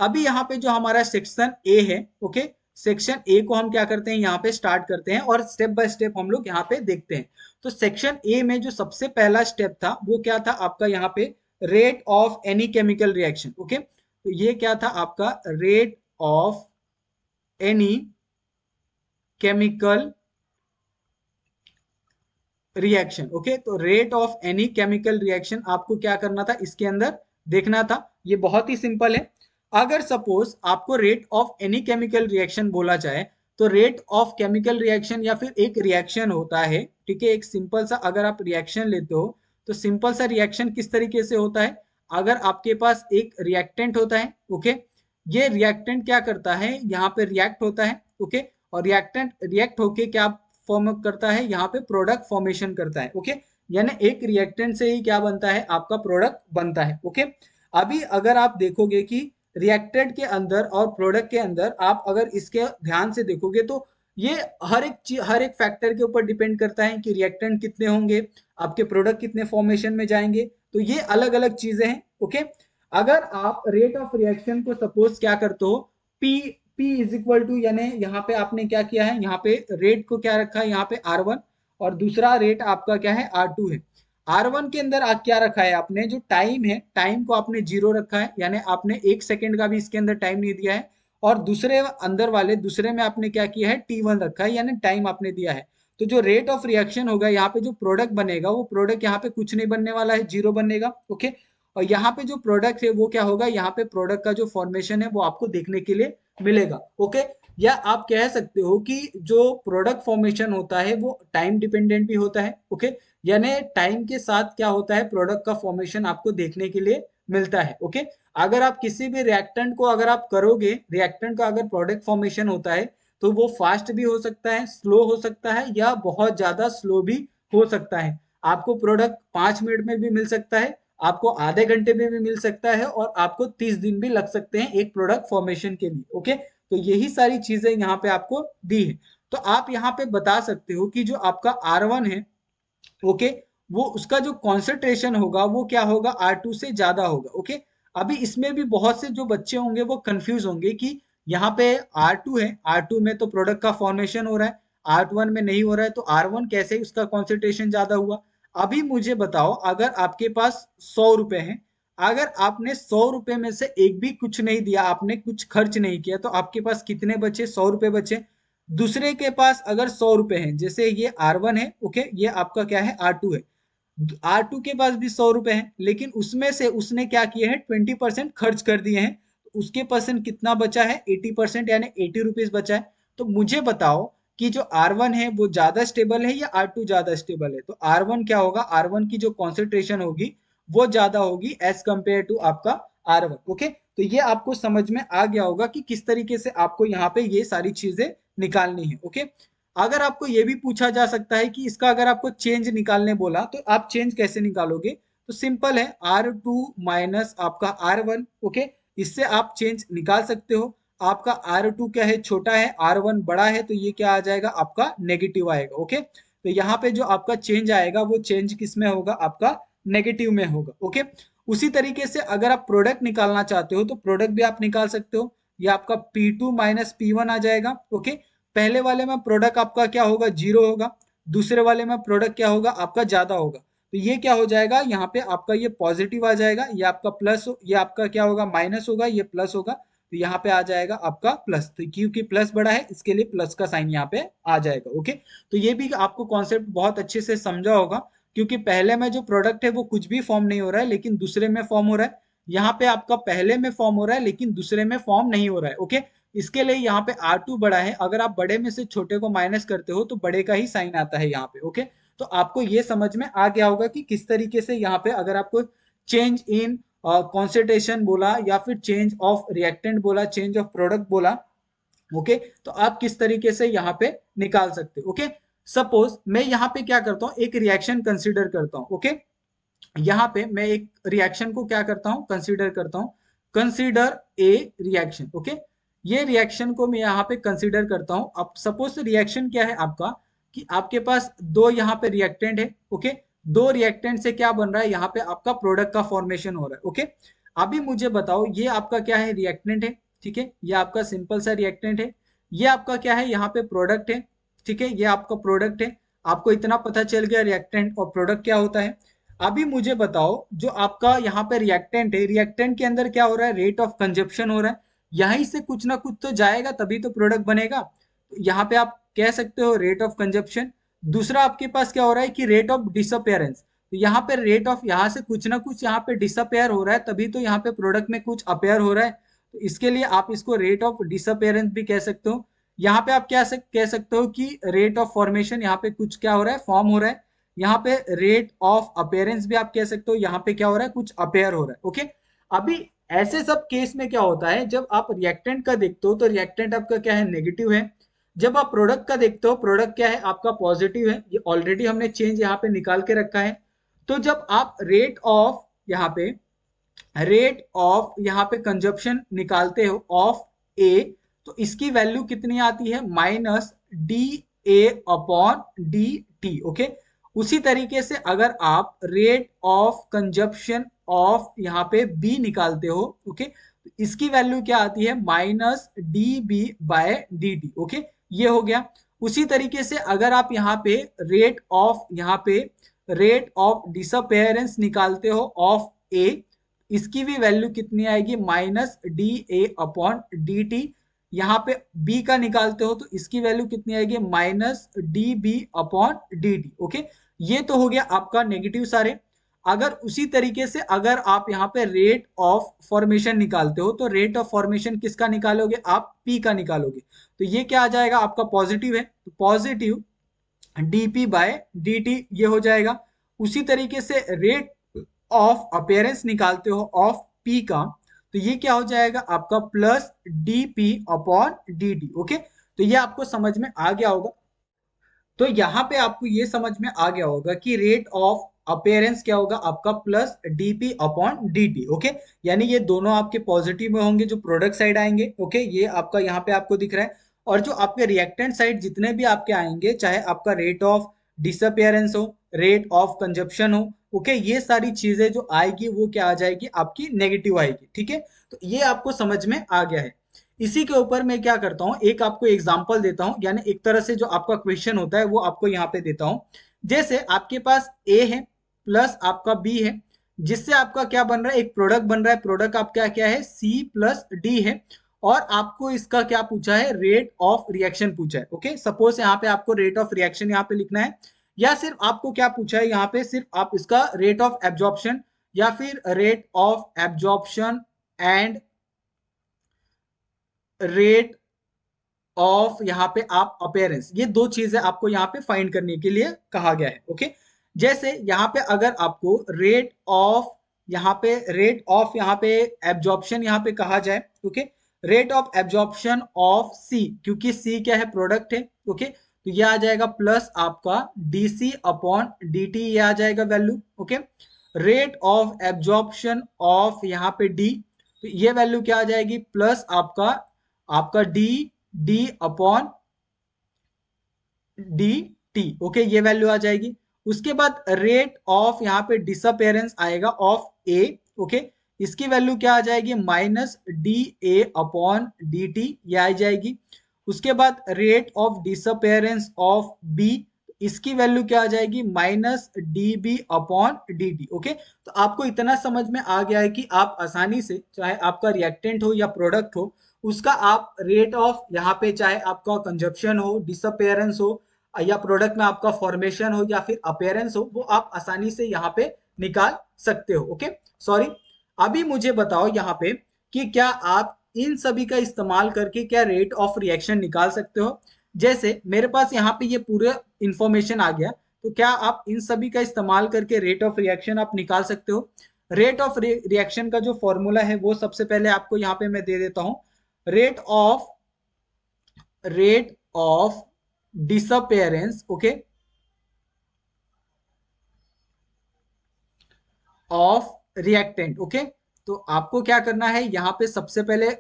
अभी यहाँ पे जो हमारा सेक्शन ए है। ओके, सेक्शन ए को हम क्या करते हैं, यहाँ पे स्टार्ट करते हैं और स्टेप बाय स्टेप हम लोग यहाँ पे देखते हैं। तो सेक्शन ए में जो सबसे पहला स्टेप था वो क्या था आपका, यहाँ पे rate of any chemical reaction. Okay, तो ये क्या था आपका, rate of any chemical reaction. Okay, तो rate of any chemical reaction आपको क्या करना था, इसके अंदर देखना था। ये बहुत ही सिंपल है। अगर सपोज आपको rate of any chemical reaction बोला जाए तो रेट ऑफ केमिकल रिएक्शन या फिर एक रिएक्शन होता है। ठीक है, एक सिंपल सा अगर आप रिएक्शन लेते हो तो सिंपल सा रिएक्शन किस तरीके से होता है, अगर आपके पास एक रिएक्टेंट होता है। ओके, ये रिएक्टेंट क्या करता है, यहाँ पे रिएक्ट होता है। ओके, और रिएक्टेंट रिएक्ट होके क्या फॉर्म करता है, यहाँ पे प्रोडक्ट फॉर्मेशन करता है। ओके, यानी एक रिएक्टेंट से ही क्या बनता है, आपका प्रोडक्ट बनता है। ओके, अभी अगर आप देखोगे कि रिएक्टेंट के अंदर और प्रोडक्ट के अंदर आप अगर इसके ध्यान से देखोगे तो ये हर एक फैक्टर के ऊपर डिपेंड करता है कि रिएक्टेंट कितने होंगे, आपके प्रोडक्ट कितने फॉर्मेशन में जाएंगे, तो ये अलग अलग चीजें हैं। ओके, अगर आप रेट ऑफ रिएक्शन को सपोज क्या करते हो, P P is equal to, यानी यहाँ पे आपने क्या किया है, यहाँ पे रेट को क्या रखा है, यहाँ पे R1, और दूसरा रेट आपका क्या है, R2 है। R1 के अंदर क्या रखा है आपने, जो टाइम है, टाइम को आपने 0 रखा है, यानी आपने 1 सेकेंड का भी इसके अंदर टाइम नहीं दिया है। और दूसरे अंदर वाले दूसरे में आपने क्या किया है, T1 रखा है, यानी टाइम आपने दिया है। तो जो रेट ऑफ रिएक्शन होगा, यहाँ पे जो प्रोडक्ट बनेगा वो प्रोडक्ट यहाँ पे कुछ नहीं बनने वाला है, 0 बनेगा। ओके, और यहाँ पे जो प्रोडक्ट है वो क्या होगा, यहाँ पे प्रोडक्ट का जो फॉर्मेशन है वो आपको देखने के लिए मिलेगा। ओके, या आप कह सकते हो कि जो प्रोडक्ट फॉर्मेशन होता है वो टाइम डिपेंडेंट भी होता है। ओके, यानी टाइम के साथ क्या होता है, प्रोडक्ट का फॉर्मेशन आपको देखने के लिए मिलता है। ओके, अगर आप किसी भी रिएक्टेंट को अगर आप करोगे, रिएक्टेंट का अगर प्रोडक्ट फॉर्मेशन होता है तो वो फास्ट भी हो सकता है, स्लो हो सकता है, या बहुत ज्यादा स्लो भी हो सकता है। आपको प्रोडक्ट 5 मिनट में भी मिल सकता है, आपको आधे घंटे में भी मिल सकता है, और आपको 30 दिन भी लग सकते हैं एक प्रोडक्ट फॉर्मेशन के लिए। ओके, तो यही सारी चीजें यहाँ पे आपको दी है। तो आप यहाँ पे बता सकते हो कि जो आपका R1 है, ओके, वो उसका जो कॉन्सेंट्रेशन होगा वो क्या होगा, R2 से ज्यादा होगा। ओके, अभी इसमें भी बहुत से जो बच्चे होंगे वो कंफ्यूज होंगे कि यहाँ पे R2 है, R2 में तो प्रोडक्ट का फॉर्मेशन हो रहा है, R1 में नहीं हो रहा है, तो R1 कैसे उसका कॉन्सेंट्रेशन ज्यादा हुआ। अभी मुझे बताओ, अगर आपके पास 100 रुपए हैं, अगर आपने 100 रुपए में से एक भी कुछ नहीं दिया, आपने कुछ खर्च नहीं किया, तो आपके पास कितने बचे, 100 रुपए बचे। दूसरे के पास अगर 100 रुपए हैं, जैसे ये R1 है। ओके, ये आपका क्या है, R2 है। R2 के पास भी 100 रुपए हैं, लेकिन उसमें से उसने क्या किया है, 20% खर्च कर दिए हैं। उसके परसेंट कितना बचा है, 80%, यानी 80 रुपीज बचा है। तो मुझे बताओ कि जो R1 है वो ज्यादा स्टेबल है या R2 ज्यादा स्टेबल है। तो R1 क्या होगा, R1 की जो कॉन्सेंट्रेशन होगी वो ज्यादा होगी एज कंपेयर टू आपका R1। ओके, तो ये आपको समझ में आ गया होगा कि किस तरीके से आपको यहाँ पे ये सारी चीजें निकालनी है। ओके, अगर आपको ये भी पूछा जा सकता है कि इसका अगर आपको चेंज निकालने बोला तो आप चेंज कैसे निकालोगे, तो सिंपल है R2 माइनस आपका R1। ओके, इससे आप चेंज निकाल सकते हो। आपका R2 क्या है, छोटा है, R1 बड़ा है, तो ये क्या आ जाएगा आपका नेगेटिव आएगा। ओके, तो यहाँ पे जो आपका चेंज आएगा वो चेंज किस में होगा, आपका नेगेटिव में होगा। ओके, उसी तरीके से अगर आप प्रोडक्ट निकालना चाहते हो तो प्रोडक्ट भी आप निकाल सकते हो। ये आपका P2 माइनस P1 आ जाएगा। ओके, पहले वाले में प्रोडक्ट आपका क्या होगा, जीरो होगा, दूसरे वाले में प्रोडक्ट क्या होगा आपका ज्यादा होगा। तो ये क्या हो जाएगा, यहाँ पे आपका ये पॉजिटिव आ जाएगा, ये आपका प्लस, ये आपका क्या होगा माइनस होगा, ये प्लस होगा, तो यहाँ पे आ जाएगा आपका प्लस। तो क्योंकि प्लस बड़ा है इसके लिए प्लस का साइन यहाँ पे आ जाएगा। ओके, तो ये भी आपको कॉन्सेप्ट बहुत अच्छे से समझा होगा, क्योंकि पहले में जो प्रोडक्ट है वो कुछ भी फॉर्म नहीं हो रहा है लेकिन दूसरे में फॉर्म हो रहा है। यहाँ पे आपका पहले में फॉर्म हो रहा है लेकिन दूसरे में फॉर्म नहीं हो रहा है। ओके, इसके लिए यहाँ पे R2 बड़ा है, अगर आप बड़े में से छोटे को माइनस करते हो तो बड़े का ही साइन आता है यहाँ पे। ओके, तो आपको ये समझ में आ गया होगा कि किस तरीके से यहाँ पे अगर आपको चेंज इन कॉन्सेंट्रेशन बोला या फिर चेंज ऑफ रिएक्टेंट बोला, चेंज ऑफ प्रोडक्ट बोला, ओके, तो आप किस तरीके से यहाँ पे निकाल सकते हो। ओके, सपोज मैं यहाँ पे क्या करता हूँ, एक रिएक्शन कंसिडर करता हूँ। ओके, यहाँ पे मैं एक रिएक्शन को क्या करता हूँ, कंसीडर करता हूँ, कंसीडर ए रिएक्शन। ओके, ये रिएक्शन को मैं यहाँ पे कंसीडर करता हूँ। अब सपोज रिएक्शन क्या है आपका, कि आपके पास दो यहाँ पे रिएक्टेंट है। ओके, दो रिएक्टेंट से क्या बन रहा है, यहाँ पे आपका प्रोडक्ट का फॉर्मेशन हो रहा है। ओके, अभी मुझे बताओ ये आपका क्या है, रिएक्टेंट है, ठीक है, ये आपका सिंपल सा रिएक्टेंट है, ये आपका क्या है यहाँ पे प्रोडक्ट है, ठीक है, ये आपका प्रोडक्ट है। आपको इतना पता चल गया रिएक्टेंट और प्रोडक्ट क्या होता है। अभी मुझे बताओ जो आपका यहाँ पे रिएक्टेंट है, रिएक्टेंट के अंदर क्या हो रहा है, रेट ऑफ कंजप्शन हो रहा है, यहीं से कुछ ना कुछ तो जाएगा तभी तो प्रोडक्ट बनेगा। यहाँ पे आप कह सकते हो रेट ऑफ कंजप्शन। दूसरा आपके पास क्या हो रहा है कि रेट ऑफ डिसअपेयरेंस, तो यहाँ पे रेट ऑफ, यहाँ से कुछ ना कुछ यहाँ पे डिसअपेयर हो रहा है तभी तो यहाँ पे प्रोडक्ट में कुछ अपेयर हो रहा है, तो इसके लिए आप इसको रेट ऑफ डिसअपेयरेंस भी कह सकते हो। यहाँ पे आप क्या कह सकते हो कि रेट ऑफ फॉर्मेशन, यहाँ पे कुछ क्या हो रहा है, फॉर्म हो रहा है। यहाँ पे रेट ऑफ अपेयरेंस भी आप कह सकते हो, यहाँ पे क्या हो रहा है, कुछ अपेयर हो रहा है। ओके, अभी ऐसे सब केस में क्या होता है, जब आप रिएक्टेंट का देखते हो तो रिएक्टेंट आपका क्या है, नेगेटिव है। जब आप प्रोडक्ट का देखते हो, प्रोडक्ट क्या है आपका, पॉजिटिव है। ये ऑलरेडी हमने चेंज यहाँ पे निकाल के रखा है। तो जब आप रेट ऑफ यहाँ पे कंजप्शन निकालते हो ऑफ ए, तो इसकी वैल्यू कितनी आती है, minus D A upon D T. Okay, उसी तरीके से अगर आप रेट ऑफ कंजप्शन ऑफ यहाँ पे बी निकालते हो, ओके, तो इसकी वैल्यू क्या आती है, minus D B by D T. Okay, ये हो गया। उसी तरीके से अगर आप यहाँ पे रेट ऑफ डिसअपेयरेंस निकालते हो ऑफ ए, इसकी भी वैल्यू कितनी आएगी, minus D A upon D T. यहाँ पे बी का निकालते हो तो इसकी वैल्यू कितनी आएगी, minus D B upon D T. Okay, ये तो हो गया आपका नेगेटिव सारे। अगर उसी तरीके से अगर आप यहाँ पे रेट ऑफ फॉर्मेशन निकालते हो तो रेट ऑफ फॉर्मेशन किसका निकालोगे, आप पी का निकालोगे, तो ये क्या आ जाएगा आपका, पॉजिटिव है, तो पॉजिटिव डीपी बाय dt ये हो जाएगा। उसी तरीके से रेट ऑफ अपेयरेंस निकालते हो ऑफ p का, तो ये क्या हो जाएगा आपका, plus dp upon dt। Okay, तो ये आपको समझ में आ गया होगा। तो यहाँ पे आपको ये समझ में आ गया होगा कि रेट ऑफ अपेयरेंस क्या होगा आपका, plus DP upon dt। Okay, यानी ये दोनों आपके पॉजिटिव में होंगे जो प्रोडक्ट साइड आएंगे। ओके, ये आपका यहाँ पे आपको दिख रहा है। और जो आपके रिएक्टेंट साइड जितने भी आपके आएंगे, चाहे आपका रेट ऑफ डिसअपेयरेंस हो, रेट ऑफ कंजप्शन हो, ओके, ये सारी चीजें जो आएगी वो क्या आ जाएगी, आपकी नेगेटिव आएगी। ठीक है, तो ये आपको समझ में आ गया है। इसी के ऊपर मैं क्या करता हूँ, एक आपको एग्जांपल देता हूँ, यानी एक तरह से जो आपका क्वेश्चन होता है वो आपको यहाँ पे देता हूँ। जैसे आपके पास ए है प्लस आपका बी है, जिससे आपका क्या बन रहा है, एक प्रोडक्ट बन रहा है। प्रोडक्ट आपका क्या है, सी प्लस डी है, और आपको इसका क्या पूछा है, रेट ऑफ रिएक्शन पूछा है। ओके, सपोज यहाँ पे आपको रेट ऑफ रिएक्शन यहाँ पे लिखना है, या सिर्फ आपको क्या पूछा है यहाँ पे, सिर्फ आप इसका रेट ऑफ एब्जॉर्प्शन या फिर rate of absorption and rate of यहाँ पे आप अपेयरेंस, ये दो चीजें आपको यहाँ पे फाइंड करने के लिए कहा गया है। ओके, जैसे यहाँ पे अगर आपको रेट ऑफ यहाँ पे रेट ऑफ यहाँ पे एब्जॉर्प्शन यहाँ पे कहा जाए, okay, rate of absorption of C, क्योंकि सी क्या है, प्रोडक्ट है, ओके, तो ये आ जाएगा प्लस आपका डीसी अपॉन डीटी, ये आ जाएगा value, okay. Rate of absorption of यहाँ पे डी, तो ये वैल्यू क्या आ जाएगी, प्लस आपका आपका D D upon D T, okay, ये वैल्यू आ जाएगी। उसके बाद रेट ऑफ यहाँ पे डिसअपेरेंस आएगा ऑफ ए, ओके, इसकी वैल्यू क्या आ जाएगी, minus D A upon D T, ये आ जाएगी। उसके बाद rate of disappearance of B, इसकी वैल्यू क्या आ जाएगी, minus D B upon D T, okay. तो आपको इतना समझ में आ गया है कि आप आसानी से, चाहे आपका रिएक्टेंट हो या प्रोडक्ट हो, उसका आप रेट ऑफ यहाँ पे, चाहे आपका कंजप्शन हो, डिसअपेरेंस हो, या प्रोडक्ट में आपका फॉर्मेशन हो या फिर अपेयरेंस हो, वो आप आसानी से यहाँ पे निकाल सकते हो, ओके। सॉरी, अभी मुझे बताओ यहाँ पे कि क्या आप इन सभी का इस्तेमाल करके क्या रेट ऑफ रिएक्शन निकाल सकते हो। जैसे मेरे पास यहाँ पे ये पूरा इंफॉर्मेशन आ गया, तो क्या आप इन सभी का इस्तेमाल करके रेट ऑफ रिएक्शन आप निकाल सकते हो। रेट ऑफ रिएक्शन का जो फॉर्मूला है वो सबसे पहले आपको यहाँ पे मैं दे देता हूँ। Rate of disappearance, okay, of reactant, okay. तो आपको क्या करना है, यहाँ पे सबसे पहले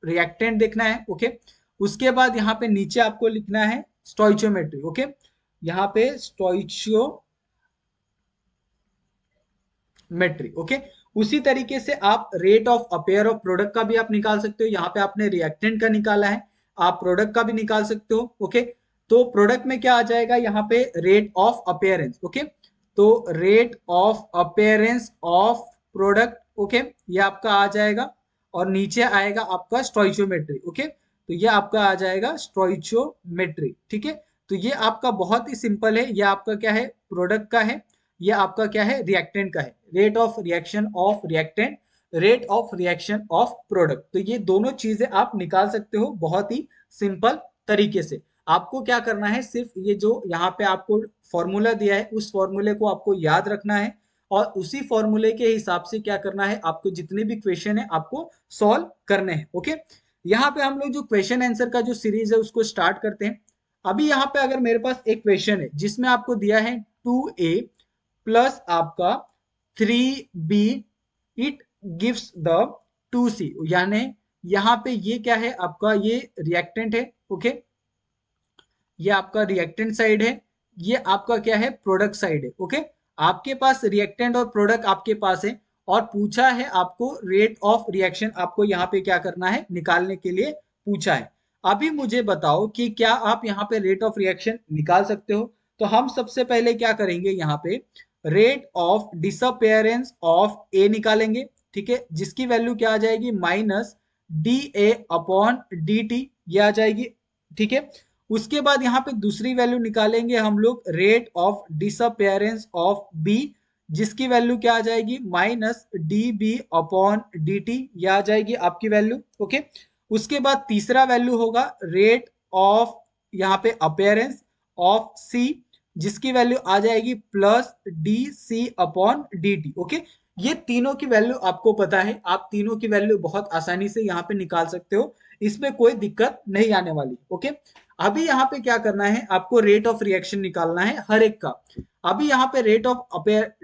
रिएक्टेंट देखना है, ओके। उसके बाद यहाँ पे नीचे आपको लिखना है स्टोइचियोमेट्री, ओके, यहाँ पे स्टोइचियोमेट्री, ओके। उसी तरीके से आप rate of appear of product का भी आप निकाल सकते हो। यहाँ पे आपने रिएक्टेंट का निकाला है, आप प्रोडक्ट का भी निकाल सकते हो, ओके। तो प्रोडक्ट में क्या आ जाएगा, यहाँ पे रेट ऑफ अपेयरेंस, ओके, तो rate of appearance of product, okay, ये आपका आ जाएगा। और नीचे आएगा आपका स्टोइचियोमेट्री, ओके, तो ये आपका आ जाएगा स्टोइचियोमेट्री, ठीक है। तो ये आपका बहुत ही सिंपल है, ये आपका क्या है, प्रोडक्ट का है, ये आपका क्या है, रिएक्टेंट का है। Rate of reaction of reactant, rate of reaction of product, तो ये दोनों चीजें आप निकाल सकते हो बहुत ही सिंपल तरीके से। आपको क्या करना है, सिर्फ ये जो यहाँ पे आपको फॉर्मूला दिया है, उस फॉर्मूले को आपको याद रखना है, और उसी फॉर्मूले के हिसाब से क्या करना है, आपको जितने भी क्वेश्चन है आपको सॉल्व करने हैं, ओके। यहाँ पे हम लोग जो क्वेश्चन आंसर का जो सीरीज है उसको स्टार्ट करते हैं। अभी यहाँ पे अगर मेरे पास एक क्वेश्चन है जिसमें आपको दिया है 2a प्लस आपका 3b, it gives the 2c, यानी यहाँ पे ये क्या है, आपका ये रिएक्टेंट है, ओके, ये आपका रिएक्टेंट साइड है, ये आपका क्या है, प्रोडक्ट साइड है, ओके। आपके पास रिएक्टेंट और प्रोडक्ट आपके पास है, और पूछा है आपको रेट ऑफ रिएक्शन, आपको यहाँ पे क्या करना है, निकालने के लिए पूछा है। अभी मुझे बताओ कि क्या आप यहाँ पे रेट ऑफ रिएक्शन निकाल सकते हो। तो हम सबसे पहले क्या करेंगे, यहाँ पे रेट ऑफ डिसअपेयरेंस ऑफ ए निकालेंगे, ठीक है, जिसकी वैल्यू क्या आ जाएगी, minus D A upon D T, ये आ जाएगी, ठीक है। उसके बाद यहाँ पे दूसरी वैल्यू निकालेंगे हम लोग, rate of disappearance of B, जिसकी वैल्यू क्या आ जाएगी, minus D B upon D T, यह आ जाएगी आपकी वैल्यू, ओके। उसके बाद तीसरा वैल्यू होगा रेट ऑफ यहाँ पे अपेयरेंस ऑफ सी, जिसकी वैल्यू आ जाएगी plus D C upon D T, okay. ये तीनों की वैल्यू आपको पता है, आप तीनों की वैल्यू बहुत आसानी से यहाँ पे निकाल सकते हो, इसमें कोई दिक्कत नहीं आने वाली, ओके। अभी यहाँ पे क्या करना है, आपको रेट ऑफ रिएक्शन निकालना है हर एक का। अभी यहाँ पे रेट ऑफ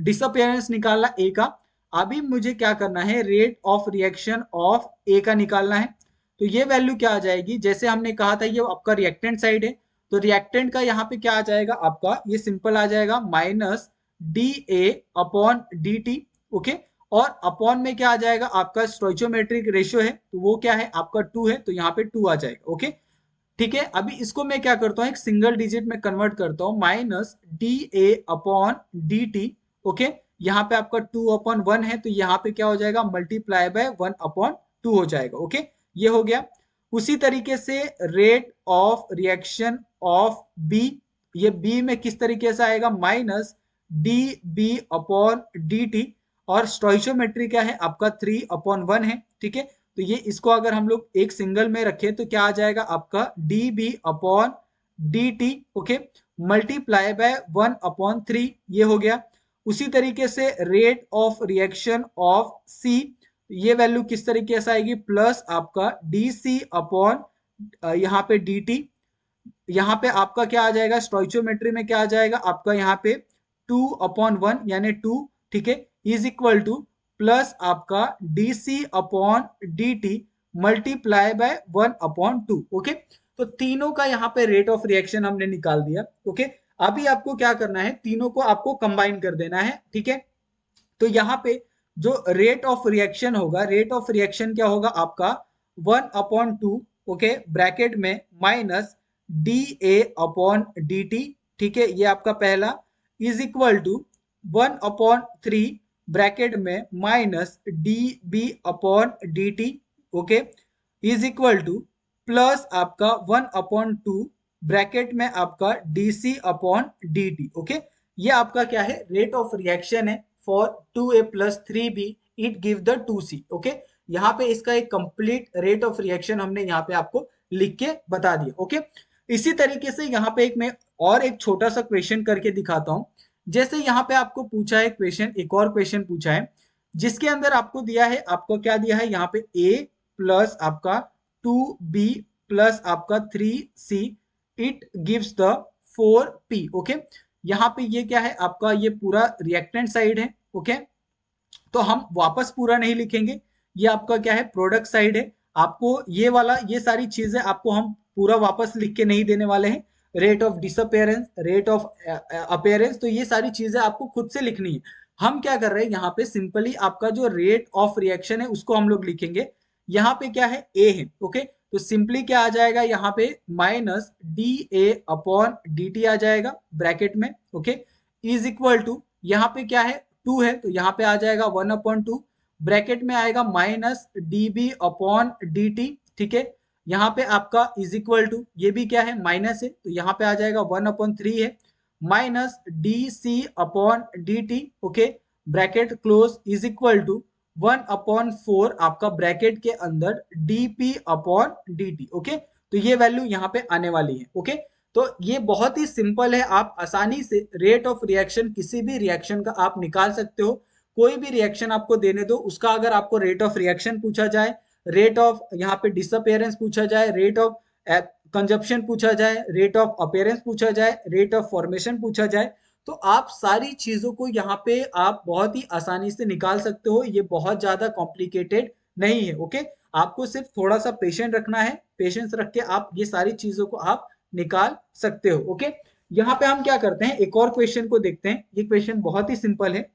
डिसअपेयरेंस निकालना ए का, अभी मुझे क्या करना है, रेट ऑफ रिएक्शन ऑफ ए का निकालना है। तो ये वैल्यू क्या आ जाएगी, जैसे हमने कहा था ये आपका रिएक्टेंट साइड है, तो रिएक्टेंट का यहाँ पे क्या आ जाएगा, आपका ये सिंपल आ जाएगा, minus D A upon D T, okay. और अपॉन में क्या आ जाएगा, आपका स्टोइचियोमेट्रिक रेशियो है, तो वो क्या है, आपका 2 है, तो यहाँ पे 2 आ जाएगा, ओके, ठीक है। अभी इसको मैं क्या करता हूँ, एक सिंगल डिजिट में कन्वर्ट करता हूँ, minus D A upon D T, okay. यहाँ पे आपका 2/1 है, तो यहाँ पे क्या हो जाएगा, मल्टीप्लाई बाय 1/2 हो जाएगा, ओके, ये हो गया। उसी तरीके से rate of reaction of B, ये बी में किस तरीके से आएगा, minus D B upon D T, और स्टोइचियोमेट्री क्या है आपका 3/1 है, ठीक है। तो ये इसको अगर हम लोग एक सिंगल में रखें तो क्या आ जाएगा आपका D B upon D T, okay, multiply by 1/3, ये हो गया। उसी तरीके से rate of reaction of C, ये वैल्यू किस तरीके से आएगी, प्लस आपका डी सी अपॉन यहाँ पे डी टी, यहाँ पे आपका क्या आ जाएगा, स्टोइचोमेट्री में क्या आ जाएगा आपका यहाँ पे 2/1 यानी 2, ठीक है, इज इक्वल टू प्लस आपका D C upon D T multiply by 1/2। Okay, तो तीनों का यहाँ पे रेट ऑफ रिएक्शन हमने निकाल दिया। ओके, अभी आपको क्या करना है, तीनों को आपको कंबाइन कर देना है, ठीक है। तो यहाँ पे जो रेट ऑफ रिएक्शन होगा, रेट ऑफ रिएक्शन क्या होगा आपका 1/2, ओके, ब्रैकेट में minus D A upon D T, ठीक है, ये आपका पहला, इज इक्वल टू 1/3 ब्रैकेट में minus D B upon D T, okay, is equal to plus आपका 1/2 ब्रैकेट में आपका D C upon D T. Okay, ये आपका क्या है, रेट ऑफ रिएक्शन है for 2a plus 3b it give the 2c। Okay, यहाँ पे इसका एक कंप्लीट रेट ऑफ रिएक्शन हमने यहाँ पे आपको लिख के बता दिया। ओके, इसी तरीके से यहाँ पे मैं और एक छोटा सा क्वेश्चन करके दिखाता हूँ। जैसे यहाँ पे आपको पूछा है क्वेश्चन, एक और क्वेश्चन पूछा है जिसके अंदर आपको दिया है, आपको क्या दिया है यहाँ पे a प्लस आपका 2b प्लस आपका 3c it gives the 4p। Okay, यहाँ पे ये क्या है आपका, ये पूरा रिएक्टेंट साइड है। ओके, तो हम वापस पूरा नहीं लिखेंगे, ये आपका क्या है, प्रोडक्ट साइड है। आपको ये वाला, ये सारी चीजें आपको हम पूरा वापस लिख के नहीं देने वाले हैं, rate of disappearance, rate of appearance, तो ये सारी चीजें आपको खुद से लिखनी है। हम क्या कर रहे हैं, यहाँ पे सिंपली आपका जो रेट ऑफ रिएक्शन है उसको हम लोग लिखेंगे। यहाँ पे क्या है, ए है। ओके, तो सिंपली क्या आ जाएगा यहाँ पे, minus D A upon D T आ जाएगा ब्रैकेट में। ओके, इज इक्वल टू, यहाँ पे क्या है 2 है, तो यहाँ पे आ जाएगा 1/2 ब्रैकेट में आएगा minus D B upon D T, ठीक है, यहाँ पे आपका इज इक्वल टू, ये भी क्या है माइनस है, तो यहाँ पे आ जाएगा 1/3 है, minus D C upon D T, okay, bracket close, is equal to 1/4 आपका ब्रैकेट के अंदर D P upon D T. Okay, तो ये वैल्यू यहाँ पे आने वाली है। ओके, तो ये बहुत ही सिंपल है, आप आसानी से रेट ऑफ रिएक्शन किसी भी रिएक्शन का आप निकाल सकते हो। कोई भी रिएक्शन आपको देने दो, उसका अगर आपको रेट ऑफ रिएक्शन पूछा जाए, रेट ऑफ यहाँ पे डिसअपेयरेंस पूछा जाए, रेट ऑफ कंजप्शन पूछा जाए, रेट ऑफ अपेयरेंस पूछा जाए, रेट ऑफ फॉर्मेशन पूछा जाए, तो आप सारी चीजों को यहाँ पे आप बहुत ही आसानी से निकाल सकते हो। ये बहुत ज्यादा कॉम्प्लिकेटेड नहीं है। ओके, आपको सिर्फ थोड़ा सा पेशेंस रखना है, पेशेंस रख के आप ये सारी चीजों को आप निकाल सकते हो। ओके, यहाँ पे हम क्या करते हैं, एक और क्वेश्चन को देखते हैं। ये क्वेश्चन बहुत ही सिंपल है।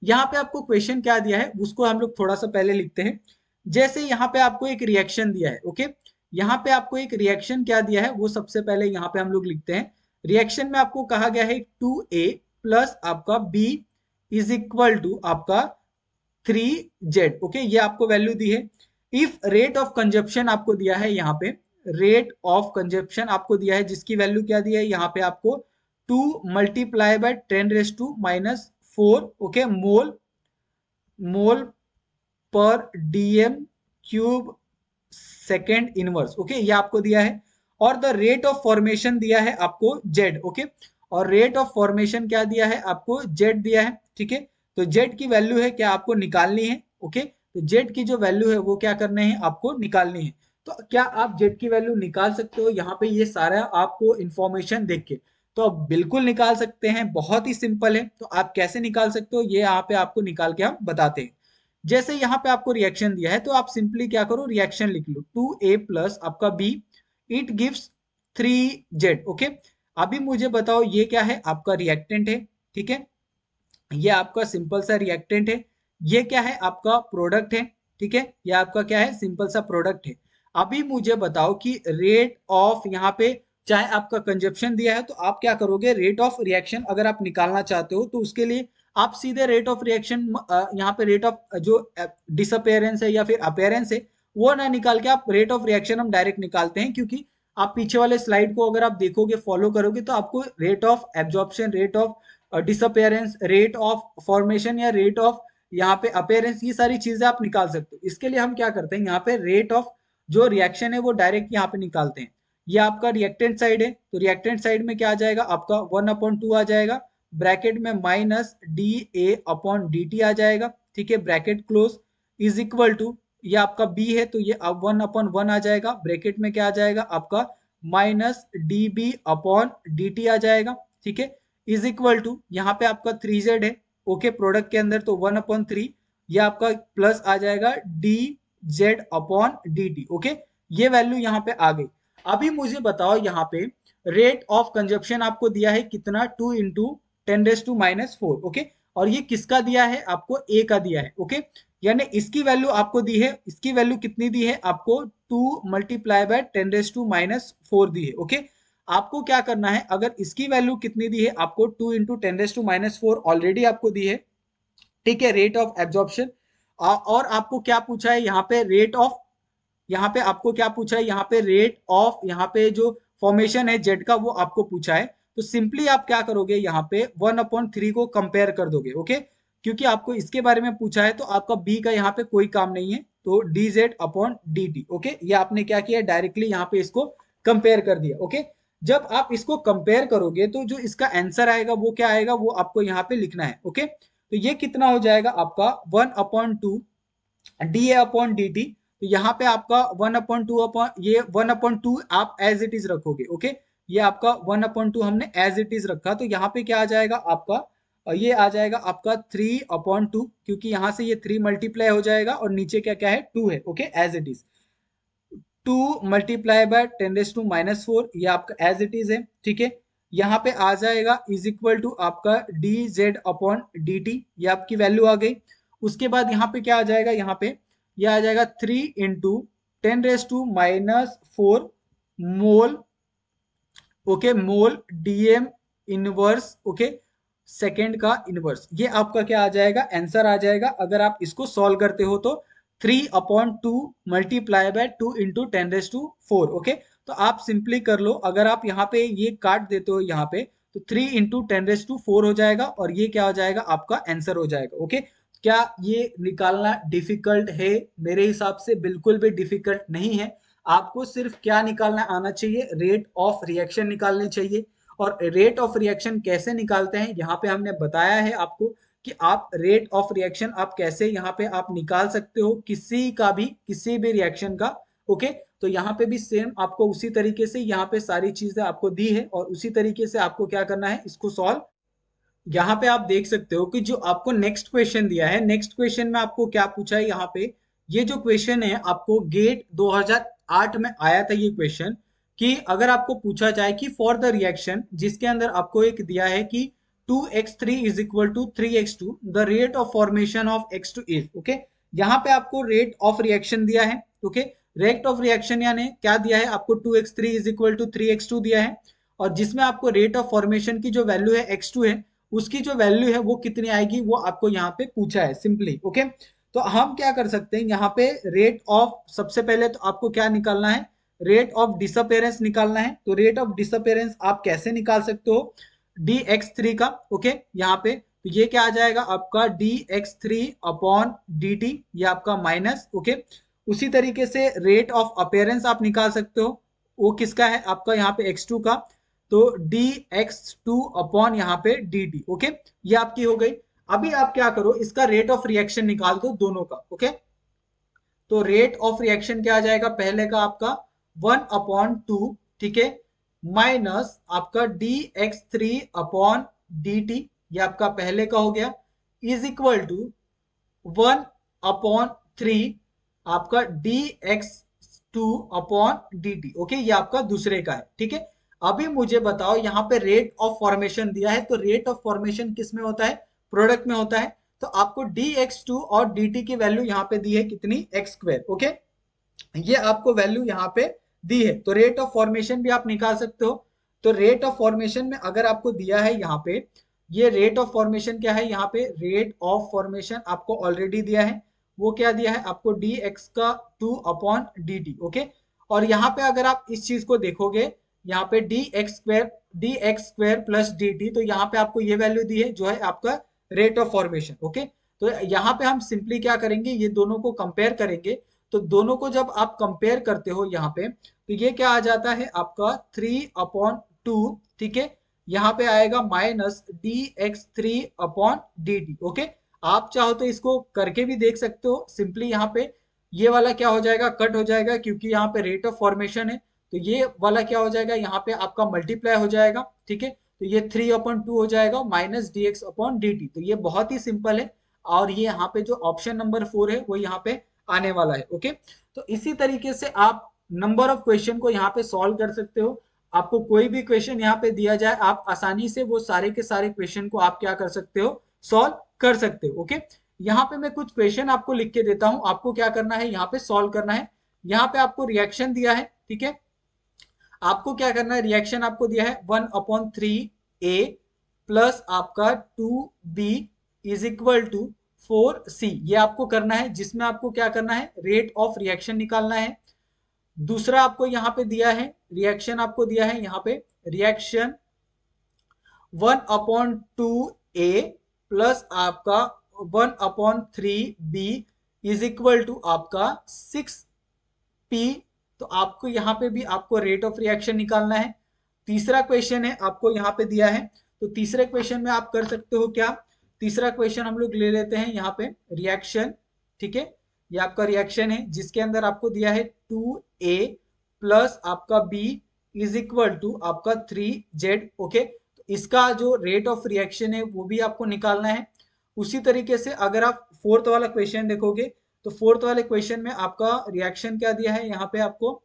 यहाँ पे आपको क्वेश्चन क्या दिया है उसको हम लोग थोड़ा सा पहले लिखते हैं। जैसे यहाँ पे आपको एक रिएक्शन दिया है। ओके, यहाँ पे आपको एक रिएक्शन क्या दिया है वो सबसे पहले यहाँ पे हम लोग लिखते हैं। रिएक्शन में आपको कहा गया है 2a प्लस आपका b इज इक्वल टू आपका 3z। ओके, ये आपको वैल्यू दी है। इफ रेट ऑफ कंजप्शन आपको दिया है, यहाँ पे रेट ऑफ कंजप्शन आपको दिया है जिसकी वैल्यू क्या दी है यहाँ पे आपको 2 मल्टीप्लाई बाय 10⁻⁻⁴ ओके, मोल पर DM cube second inverse. Okay, ये आपको दिया है। और द रेट ऑफ फॉर्मेशन दिया है आपको जेड। ओके, और रेट ऑफ फॉर्मेशन क्या दिया है आपको, जेड दिया है। ठीक है, तो जेड की वैल्यू है क्या आपको निकालनी है। ओके, तो जेड की जो वैल्यू है वो क्या करने हैं आपको निकालनी है। तो क्या आप जेड की वैल्यू निकाल सकते हो यहाँ पे, ये सारा आपको इंफॉर्मेशन देख के, तो आप बिल्कुल निकाल सकते हैं। बहुत ही सिंपल है। तो आप कैसे निकाल सकते हो ये यहाँ पे आपको निकाल के हम बताते हैं। जैसे यहाँ पे आपको रिएक्शन दिया है तो आप सिंपली क्या करो, रिएक्शन लिख लो 2a प्लस आपका b it gives 3z। Okay, अभी मुझे बताओ ये क्या है, आपका रिएक्टेंट है। ठीक है, ये आपका सिंपल सा रिएक्टेंट है। ये क्या है, आपका प्रोडक्ट है। ठीक है, ये आपका क्या है, सिंपल सा प्रोडक्ट है। अभी मुझे बताओ कि रेट ऑफ, यहाँ पे चाहे आपका कंजप्शन दिया है तो आप क्या करोगे, रेट ऑफ रिएक्शन अगर आप निकालना चाहते हो तो उसके लिए आप सीधे रेट ऑफ रिएक्शन, यहाँ पे रेट ऑफ जो डिसअपेयरेंस है या फिर अपेयरेंस है वो ना निकाल के आप रेट ऑफ रिएक्शन हम डायरेक्ट निकालते हैं। क्योंकि आप पीछे वाले स्लाइड को अगर आप देखोगे, फॉलो करोगे, तो आपको rate of absorption, rate of disappearance, rate of formation या रेट ऑफ यहाँ पे अपेयरेंस, ये सारी चीजें आप निकाल सकते हो। इसके लिए हम क्या करते हैं, यहाँ पे रेट ऑफ जो रिएक्शन है वो डायरेक्ट यहाँ पे निकालते हैं। ये आपका रिएक्टेंट साइड है, तो रिएक्टेंट साइड में क्या आ जाएगा आपका 1/2 आ जाएगा ब्रैकेट में minus D A upon D T आ जाएगा, ठीक है, bracket close, is equal to, ये आपका बी है तो ये अब 1/1 आ जाएगा, ब्रैकेट में क्या आ जाएगा आपका minus D B upon D T आ जाएगा, ठीक है, इज इक्वल टू, यहाँ पे आपका 3z है, ओके, प्रोडक्ट के अंदर तो 1/3, ये आपका प्लस आ जाएगा D Z upon D T, okay, ये वैल्यू यहाँ पे आ गई। अभी मुझे बताओ यहाँ पे रेट ऑफ कंजप्शन आपको दिया है कितना, 2 × 10⁻⁴, ओके, और ये किसका दिया है आपको, ए का दिया है, ओके, यानी इसकी वैल्यू आपको दी है, इसकी वैल्यू कितनी दी है आपको, 2 × 10⁻⁴ दी है, ओके। आपको क्या करना है, अगर इसकी वैल्यू कितनी दी है आपको 2 × 10⁻⁴ ऑलरेडी आपको दी है, ठीक है, रेट ऑफ एब्जॉर्प्शन, और आपको क्या पूछा है यहाँ पे रेट ऑफ, यहाँ पे आपको क्या पूछा है, यहाँ पे रेट ऑफ, यहाँ पे जो फॉर्मेशन है जेड का वो आपको पूछा है, तो सिंपली आप क्या करोगे, यहाँ पे 1/3 को कंपेयर कर दोगे, ओके, क्योंकि आपको इसके बारे में पूछा है तो आपका बी का यहाँ पे कोई काम नहीं है, तो D Z upon D T, okay, ये आपने क्या किया डायरेक्टली यहाँ पे इसको कंपेयर कर दिया, ओके। जब आप इसको कंपेयर करोगे तो जो इसका आंसर आएगा वो क्या आएगा, वो आपको यहाँ पे लिखना है, ओके, तो ये कितना हो जाएगा आपका 1/2 D A upon D T, तो यहाँ पे आपका 1/2 अपॉन ये 1/2 आप एज इट इज रखोगे, ओके, ये आपका 1/2 हमने एज इट इज रखा, तो यहाँ पे क्या आ जाएगा आपका, ये आ जाएगा आपका 3/2, क्योंकि यहाँ से ये 3 मल्टीप्लाई हो जाएगा और नीचे क्या क्या है 2 है, ओके, एज इट इज 2 × 10⁻⁴, ये आपका एज इट इज है, ठीक है, यहाँ पे आ जाएगा इज इक्वल टू आपका D Z upon D T, ये आपकी वैल्यू आ गई। उसके बाद यहाँ पे क्या आ जाएगा, यहाँ पे ये आ जाएगा 3 × 10⁻⁴ मोल, ओके, मोल डीएम इनवर्स, ओके, सेकेंड का इनवर्स, ये आपका क्या आ जाएगा आंसर आ जाएगा। अगर आप इसको सॉल्व करते हो तो 3/2 × 2 × 10⁻⁴, ओके, तो आप सिंपली कर लो, अगर आप यहाँ पे ये काट देते हो यहाँ पे तो 3 × 10⁻⁴ हो जाएगा और ये क्या हो जाएगा आपका आंसर हो जाएगा, ओके। क्या ये निकालना डिफिकल्ट है? मेरे हिसाब से बिल्कुल भी डिफिकल्ट नहीं है। आपको सिर्फ क्या निकालना आना चाहिए, रेट ऑफ रिएक्शन निकालनी चाहिए। और रेट ऑफ रिएक्शन कैसे निकालते हैं यहाँ पे हमने बताया है आपको कि आप रेट ऑफ रिएक्शन आप कैसे यहाँ पे आप निकाल सकते हो किसी का भी, किसी भी रिएक्शन का, ओके। तो यहाँ पे भी सेम आपको उसी तरीके से यहाँ पे सारी चीजें आपको दी है और उसी तरीके से आपको क्या करना है इसको सॉल्व। यहाँ पे आप देख सकते हो कि जो आपको नेक्स्ट क्वेश्चन दिया है, नेक्स्ट क्वेश्चन में आपको क्या पूछा है, यहाँ पे ये जो क्वेश्चन है आपको गेट 2008 में आया था ये क्वेश्चन, कि अगर आपको पूछा जाए कि फॉर द रिएक्शन जिसके अंदर आपको एक दिया है कि 2x3 is equal to 3x2 the rate of formation of x2 is, okay, यहाँ पे आपको रेट ऑफ रिएक्शन दिया है, ओके, रेट ऑफ रिएक्शन यानी क्या दिया है आपको 2x3 is equal to 3x2 दिया है, और जिसमें आपको रेट ऑफ फॉर्मेशन की जो वैल्यू है x2 है उसकी जो वैल्यू है वो कितनी आएगी वो आपको यहाँ पे पूछा है सिंपली, ओके। तो हम क्या कर सकते हैं यहाँ पे रेट ऑफ, सबसे पहले तो आपको क्या निकालना है, रेट ऑफ डिसअपेरेंस निकालना है। तो रेट ऑफ डिसअपेरेंस आप कैसे निकाल सकते हो, dx3 का, ओके, यहाँ पे तो ये क्या आ जाएगा आपका dx3 अपॉन dt, ये आपका माइनस, ओके। उसी तरीके से रेट ऑफ अपेयरेंस आप निकाल सकते हो, वो किसका है आपका यहाँ पे x2 का, तो dx2 अपॉन यहाँ पे dt, ओके, ये आपकी हो गई। अभी आप क्या करो इसका रेट ऑफ रिएक्शन निकाल दो दोनों का, ओके। तो रेट ऑफ रिएक्शन क्या आ जाएगा, पहले का आपका 1/2, ठीक है, माइनस आपका dx3 अपॉन dt, ये आपका पहले का हो गया, इज इक्वल टू 1/3 आपका dx2 अपॉन dt, ओके, ये आपका दूसरे का है, ठीक है। अभी मुझे बताओ यहाँ पे रेट ऑफ फॉर्मेशन दिया है, तो रेट ऑफ फॉर्मेशन किस में होता है, प्रोडक्ट में होता है, तो आपको dx2 और dt की वैल्यू यहाँ पे दी है कितनी, x², ओके, ये आपको वैल्यू यहाँ पे दी है, तो रेट ऑफ फॉर्मेशन भी आप निकाल सकते हो। तो रेट ऑफ फॉर्मेशन में अगर आपको दिया है यहाँ पे, ये रेट ऑफ फॉर्मेशन क्या है, यहाँ पे रेट ऑफ फॉर्मेशन आपको ऑलरेडी दिया है, वो क्या दिया है आपको dx का 2 अपॉन dt, ओके। और यहाँ पे अगर आप इस चीज को देखोगे, यहाँ पे dx² प्लस dt, तो यहाँ पे आपको ये वैल्यू दी है जो है आपका रेट ऑफ फॉर्मेशन, ओके। तो यहाँ पे हम सिंपली क्या करेंगे, ये दोनों को कंपेयर करेंगे, तो दोनों को जब आप कंपेयर करते हो यहाँ पे, तो ये क्या आ जाता है आपका 3/2, ठीक है, यहाँ पे आएगा माइनस dx3/dt। ओके, आप चाहो तो इसको करके भी देख सकते हो सिंपली। यहाँ पे ये वाला क्या हो जाएगा, कट हो जाएगा, क्योंकि यहाँ पे रेट ऑफ फॉर्मेशन है। तो ये वाला क्या हो जाएगा, यहाँ पे आपका मल्टीप्लाई हो जाएगा, ठीक है। तो ये 3/2 हो जाएगा माइनस dx/dt। तो ये बहुत ही सिंपल है। और ये यहाँ पे जो ऑप्शन नंबर 4 है वो यहाँ पे आने वाला है। ओके, तो इसी तरीके से आप नंबर ऑफ क्वेश्चन को यहाँ पे सॉल्व कर सकते हो। आपको कोई भी क्वेश्चन यहाँ पे दिया जाए, आप आसानी से वो सारे के सारे क्वेश्चन को आप क्या कर सकते हो, सॉल्व कर सकते हो। ओके, यहाँ पे मैं कुछ क्वेश्चन आपको लिख के देता हूँ, आपको क्या करना है, यहाँ पे सॉल्व करना है। यहाँ पे आपको रिएक्शन दिया है, ठीक है। आपको क्या करना है, रिएक्शन आपको दिया है 1/3 A प्लस आपका 2B is equal to 4C। ये आपको करना है, जिसमें आपको क्या करना है, रेट ऑफ रिएक्शन निकालना है। दूसरा आपको यहाँ पे दिया है, रिएक्शन आपको दिया है यहाँ पे, रिएक्शन 1/2A प्लस आपका 1/3B इज इक्वल टू आपका 6P। तो आपको यहाँ पे भी आपको रेट ऑफ रिएक्शन निकालना है। तीसरा क्वेश्चन है आपको यहाँ पे दिया है, तो तीसरे क्वेश्चन में आप कर सकते हो क्या, तीसरा क्वेश्चन हम लोग ले लेते हैं यहाँ पे, रिएक्शन, ठीक है। ये आपका रिएक्शन है जिसके अंदर आपको दिया है 2A प्लस आपका B इज इक्वल टू आपका 3Z। ओके, तो इसका जो रेट ऑफ रिएक्शन है वो भी आपको निकालना है। उसी तरीके से अगर आप फोर्थ वाला क्वेश्चन देखोगे, तो फोर्थ वाले क्वेश्चन में आपका रिएक्शन क्या दिया है, यहाँ पे आपको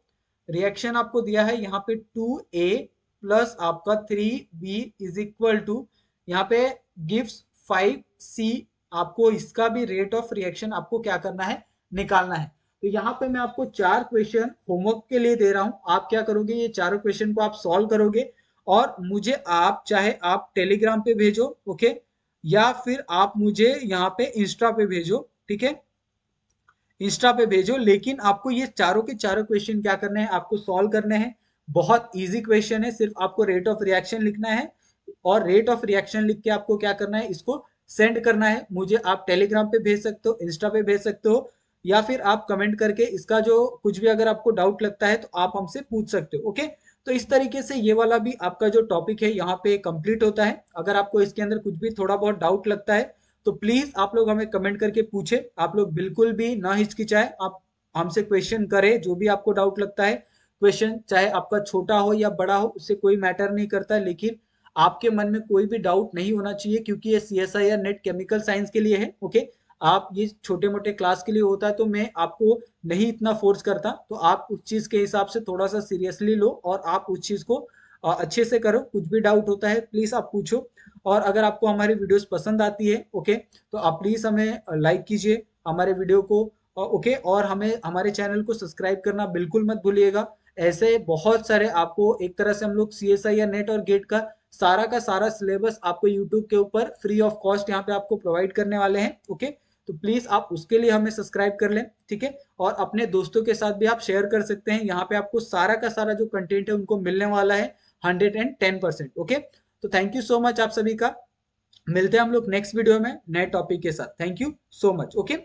रिएक्शन आपको दिया है यहाँ पे 2A प्लस आपका 3B इज इक्वल टू यहाँ पे गिव्स 5C। आपको इसका भी रेट ऑफ रिएक्शन आपको क्या करना है, निकालना है। तो यहाँ पे मैं आपको 4 क्वेश्चन होमवर्क के लिए दे रहा हूँ। आप क्या करोगे, ये चारों क्वेश्चन को आप सॉल्व करोगे और मुझे आप चाहे आप टेलीग्राम पे भेजो, ओके, या फिर आप मुझे यहाँ पे इंस्टा पे भेजो, ठीक है, इंस्टा पे भेजो। लेकिन आपको ये चारों के चारों क्वेश्चन क्या करने हैं, आपको सॉल्व करने हैं। बहुत इजी क्वेश्चन है, सिर्फ आपको रेट ऑफ रिएक्शन लिखना है और रेट ऑफ रिएक्शन लिख के आपको क्या करना है, इसको सेंड करना है मुझे। आप टेलीग्राम पे भेज सकते हो, इंस्टा पे भेज सकते हो, या फिर आप कमेंट करके इसका जो कुछ भी अगर आपको डाउट लगता है तो आप हमसे पूछ सकते हो। ओके, तो इस तरीके से ये वाला भी आपका जो टॉपिक है यहाँ पे कंप्लीट होता है। अगर आपको इसके अंदर कुछ भी थोड़ा बहुत डाउट लगता है तो प्लीज आप लोग हमें कमेंट करके पूछे। आप लोग बिल्कुल भी ना हिचकिचाए, आप हमसे क्वेश्चन करें जो भी आपको डाउट लगता है। क्वेश्चन चाहे आपका छोटा हो या बड़ा हो, उससे कोई मैटर नहीं करता, लेकिन आपके मन में कोई भी डाउट नहीं होना चाहिए, क्योंकि ये CSIR नेट केमिकल साइंस के लिए है। ओके, आप ये छोटे मोटे क्लास के लिए होता है, तो मैं आपको नहीं इतना फोर्स करता। तो आप उस चीज के हिसाब से थोड़ा सा सीरियसली लो और आप उस चीज को अच्छे से करो। कुछ भी डाउट होता है प्लीज आप पूछो। और अगर आपको हमारी वीडियोस पसंद आती है, ओके, तो आप प्लीज हमें लाइक कीजिए हमारे वीडियो को, ओके, और हमें हमारे चैनल को सब्सक्राइब करना बिल्कुल मत भूलिएगा। ऐसे बहुत सारे आपको, एक तरह से हम लोग CSIR नेट और गेट का सारा सिलेबस आपको यूट्यूब के ऊपर फ्री ऑफ कॉस्ट यहाँ पे आपको प्रोवाइड करने वाले हैं। ओके, तो प्लीज आप उसके लिए हमें सब्सक्राइब कर लें, ठीक है। और अपने दोस्तों के साथ भी आप शेयर कर सकते हैं। यहाँ पे आपको सारा का सारा जो कंटेंट है उनको मिलने वाला है 110%। ओके, तो थैंक यू सो मच आप सभी का। मिलते हैं हम लोग नेक्स्ट वीडियो में नए टॉपिक के साथ। Thank you so much. Okay.